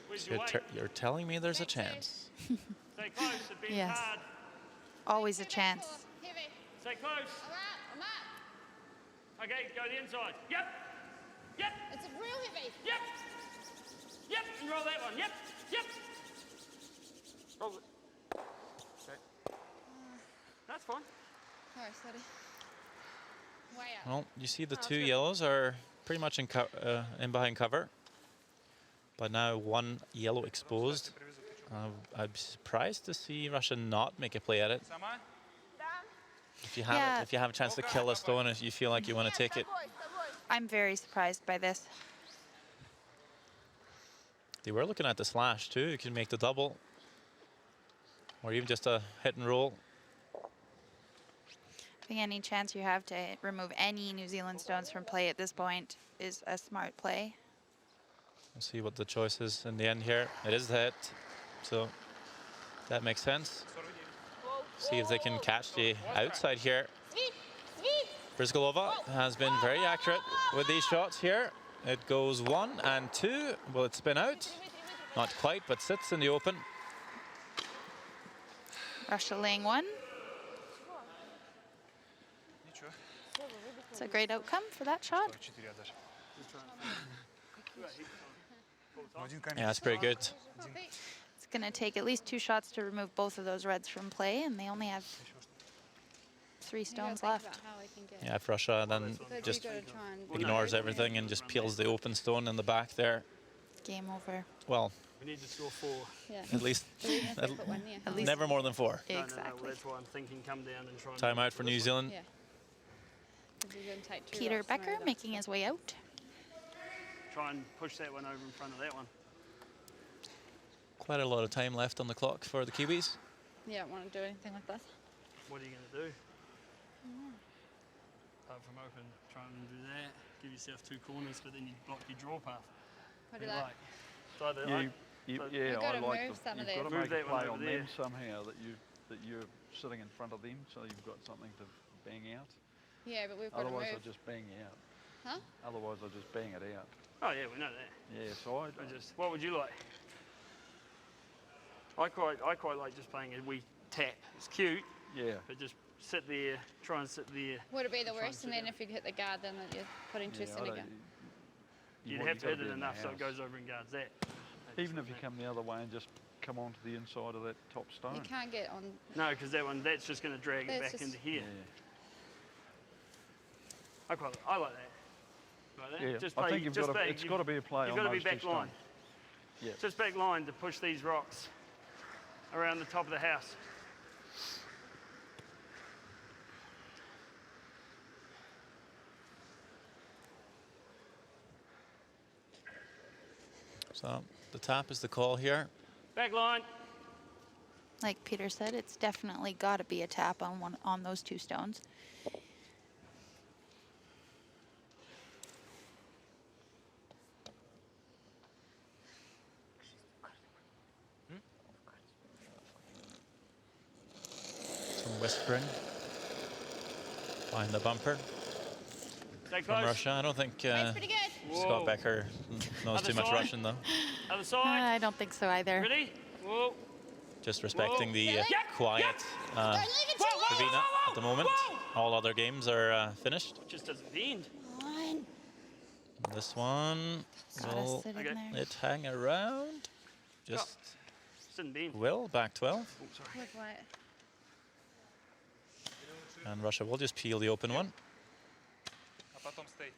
Where's So your weight? you're telling me there's a chance. Stay close. It bends Yes. hard. Always a chance. Heavy. Stay close. I'm up, I'm up. Okay, go the inside. Yep. Yep. It's real heavy. Yep. Yep. And roll that one. Yep. Yep. Roll it. Okay. That's fine. Oh, sorry. Well, you see the two yellows are pretty much in behind cover. But now one yellow exposed. I'd be surprised to see Russia not make a play at it. If you have a chance to kill a stone, if you feel like you want to take it. I'm very surprised by this. They were looking at the slash too. You can make the double, or even just a hit and roll. I think any chance you have to remove any New Zealand stones from play at this point is a smart play. We'll see what the choice is in the end here. It is the hit, so that makes sense. See if they can catch the outside here. Brizgalova has been very accurate with these shots here. It goes 1 and 2. Will it spin out? Not quite, but sits in the open. Russia laying 1. It's a great outcome for that shot. Yeah, that's pretty good. It's going to take at least 2 shots to remove both of those reds from play, and they only have 3 stones left. Yeah, if Russia then just ignores everything and just peels the open stone in the back there. Game over. Well, We need to score 4. Yeah. at least At least never more than 4. No, Exactly. that's why I'm thinking come down and try and... Timeout for New Zealand. Yeah. 'Cause you're gonna take 2 Peter rocks from Becker over. making his way out. Try and push that one over in front of that one. Quite a lot of time left on the clock for the Kiwis. You don't want to do anything like that. What are you going to do? Apart from open, try and do that. Give yourself 2 corners, but then you block your draw path. What do you You like? So that Yeah, like, yeah, You've got I to like move some of you've got to them. Move make a that one play over on there. them somehow that you're sitting in front of them, so you've got something to bang out. Yeah, but we've got Otherwise, to they'll move. just bang you out. Huh? Otherwise, they'll just bang it out. oh yeah, we know that. Yeah, so I What would you like? I quite like just playing a wee tap. It's cute, yeah. but just sit there, try and sit there. Would it be the Try and worst? sit And then down. if you hit the guard, then that you're putting 2 Yeah, in I don't- again. You'd want- have to gotta hit be it in the enough so it house. goes over and guards that. Even if you come the other way and just come onto the inside of that top stone. You can't get on. No, because that's just going to drag it That's back just- into here. Yeah. I like that. Like that. Yeah, Just I play, think just play, it's got to be a play You've on got to be those 2 back line. stones. Yeah. Just back line to push these rocks around the top of the house. So the tap is the call here. Back line. Like Peter said, it's definitely got to be a tap on those 2 stones. Some whispering behind the bumper Stay from close. Russia. I don't think That's pretty good. Whoa. Scott Becker knows Other too much side. Russian though. Other side. I don't think so either. Ready? Whoa. Just respecting the Yep, quiet Don't leave it too late. arena at the moment. All other games are finished. Just doesn't bend. This one Gotta will sit in Okay. there. it hang around. Just Didn't bend. will back 12, Oh, sorry. With what? and Russia will just peel the open one. А потом stay.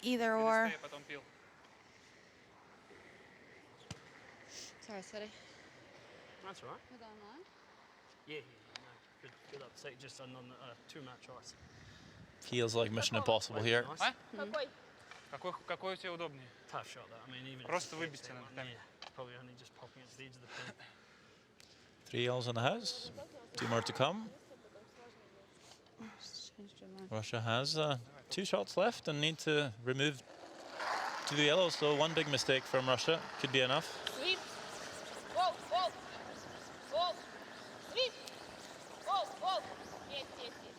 Either Или or. stay, а потом peel. Sorry, City. That's all right. With online. Yeah, no, good upset. Just on too much ice. Feels like Mission Impossible here. Nice. Какой у тебя удобнее? Tough shot though. I mean, even if Просто it's выбить that надо one, камень. yeah, probably only just popping at the edge of the pin. 3 yells in the house. 2 more to come. Just changed your mind. Russia has 2 shots left and need to remove 2 yellows. So 1 big mistake from Russia could be enough. Sweep. Whoa, whoa. Whoa. Sweep. Whoa, whoa. Yes, yes, yes.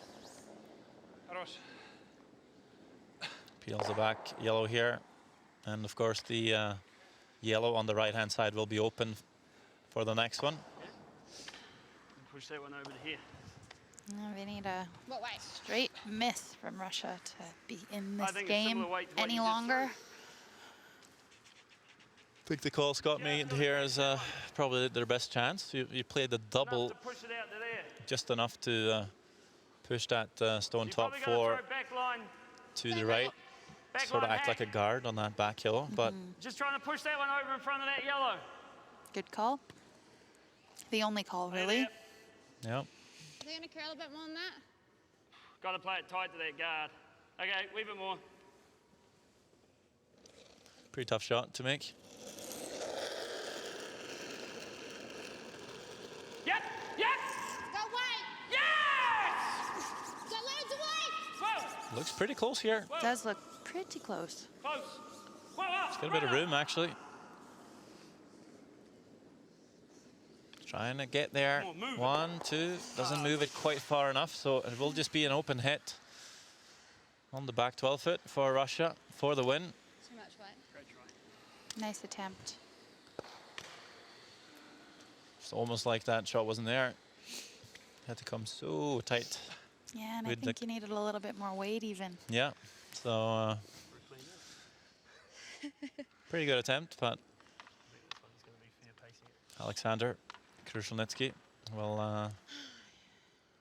Хорош. Peels the back yellow here, and of course the yellow on the right hand side will be open for the next one. And push that one over to here. We need a What way? straight miss from Russia to be in I this think it's game similar weight to what any you just longer. I think the call Scott made here is probably their best chance. You played the double Enough to push it out to there. just enough to push that stone You're top probably gonna 4 throw back line to the right, Back sort of line act like a hack. guard on that back hill. But Just trying to push that one over in front of that yellow. Good call. The only call, really. Yep. yeah, Are they going to curl a bit more than that? Got to play it tight to that guard. Okay, wee bit more. pretty tough shot to make. Yep, yep, Go wide. yes! Got loads of weight. Whoa, Looks pretty close here. whoa, Does look pretty close. close. Whoa, whoa. It's got a bit of room, actually. Trying to get there. Come on, move it. 1, 2. Doesn't move it quite far enough, so it will just be an open hit on the back 12 foot for Russia for the win. Too much weight. Great try. Nice attempt. It's almost like that shot wasn't there. Had to come so tight. Yeah, and I With think the- you needed a little bit more weight even. Yeah, so pretty good attempt, but Alexander Krushelnitsky will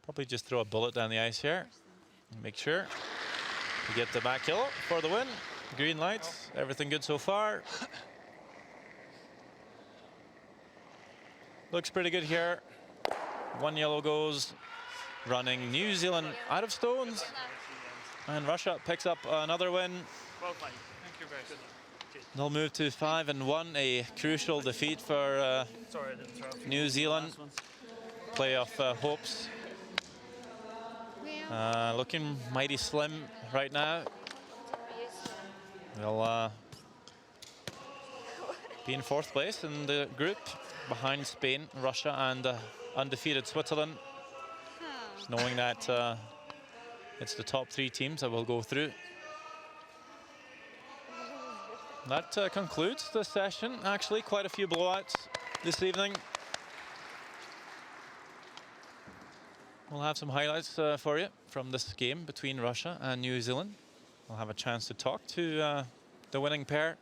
probably just throw a bullet down the ice here. Make sure to get the back hill for the win. Green lights, everything good so far. Looks pretty good here. One yellow goes, running New Zealand out of stones. And Russia picks up another win. Well played. Thank you, guys. They'll move to 5-1, a crucial defeat for Sorry, I didn't throw. New Zealand. Playoff hopes looking mighty slim right now. They'll be in 4th place in the group behind Spain, Russia, and undefeated Switzerland. Knowing that it's the top 3 teams that will go through. That concludes the session. Actually, quite a few blowouts this evening. We'll have some highlights for you from this game between Russia and New Zealand. We'll have a chance to talk to the winning pair.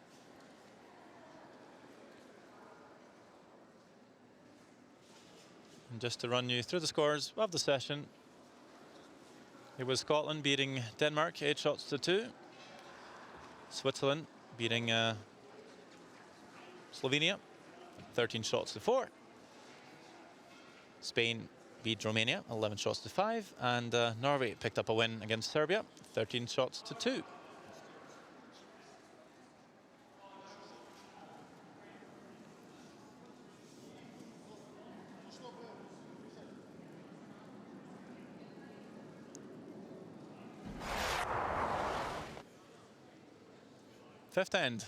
And just to run you through the scores of the session, it was Scotland beating Denmark 8-2. Switzerland beating Slovenia 13-4. Spain beat Romania 11-5, and Norway picked up a win against Serbia 13-2. Fifth end.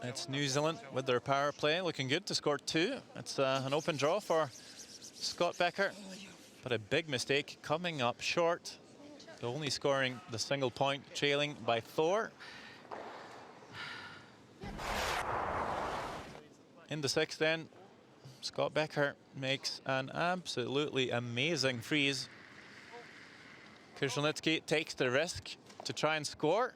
It's New Zealand with their power play, looking good to score 2. It's an open draw for Scott Becker, but a big mistake coming up short. Only scoring the single point, trailing by 4. In the 6th end, Scott Becker makes an absolutely amazing freeze. Krushelnitsky takes the risk to try and score.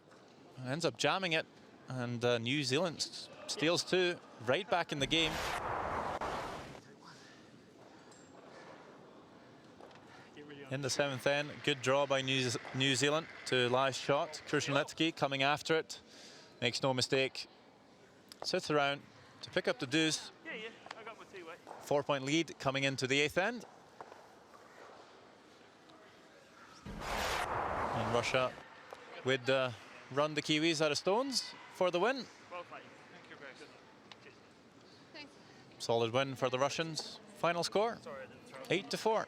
Ends up jamming it, and New Zealand steals 2 right back in the game. In the 7th end, good draw by New Zealand to last shot. Krushelnitsky coming after it, makes no mistake, sits around to pick up the deuce. Yeah, I got my 2-way. 4-point lead coming into the 8th end. And Russia would run the Kiwis out of stones for the win. Well played. Thank you, guys. Cheers. Thanks. Solid win for the Russians. Final score, Sorry, I didn't throw. 8-4.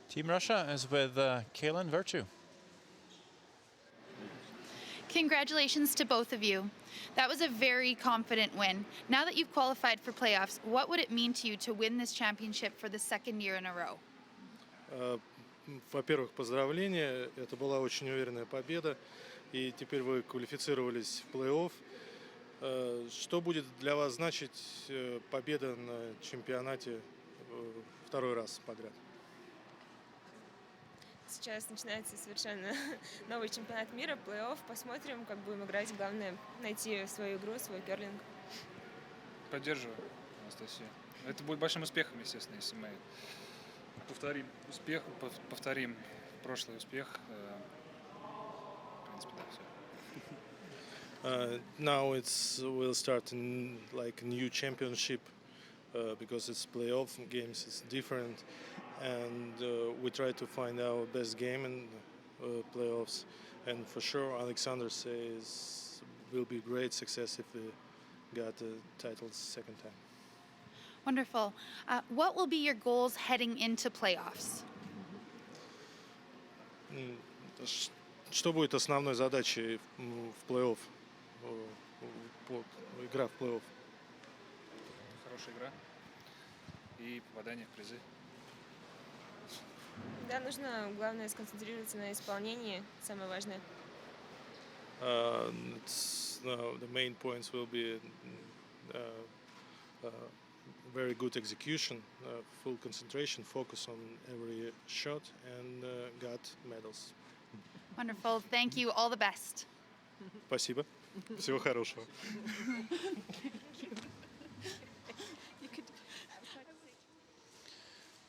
Team Russia is with Kaylin Virtue. Congratulations to both of you. That was a very confident win. Now that you've qualified for playoffs, what would it mean to you to win this championship for the second year in a row? Во-первых, поздравления. Это была очень уверенная победа. И теперь вы квалифицировались в плей-офф. Что будет для вас значить победа на чемпионате второй раз подряд? Сейчас начинается совершенно новый чемпионат мира, плей-офф. Посмотрим, как будем играть. Главное найти свою игру, свой керлинг. Поддерживаю, Анастасия. Это будет большим успехом, естественно, если мы повторим прошлый успех. В принципе, да, все. Now we'll start like a new championship because it's playoff games. It's different, and we try to find our best game in playoffs. And for sure, Alexander says will be great success if we got the title second time. Wonderful. What will be your goals heading into playoffs? Что будет основной задачей в плей-офф? Игра в плей-офф. Хорошая игра и попадание в призы. Да, нужно, главное, сконцентрироваться на исполнении. Самое важное. The main points will be very good execution, full concentration, focus on every shot, and got medals. Wonderful. Thank you. All the best. Спасибо. Всего хорошего.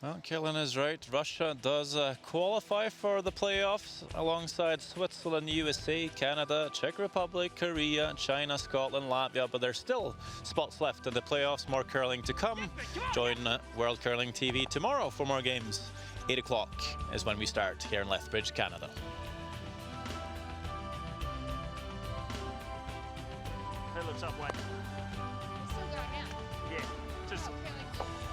Well, Kaylin is right. Russia does qualify for the playoffs alongside Switzerland, USA, Canada, Czech Republic, Korea, China, Scotland, Latvia, but there's still spots left in the playoffs. More curling to come. Join World Curling TV tomorrow for more games. 8 o'clock is when we start here in Lethbridge, Canada. That looks up way. Still going now. Yeah. Just Okay, like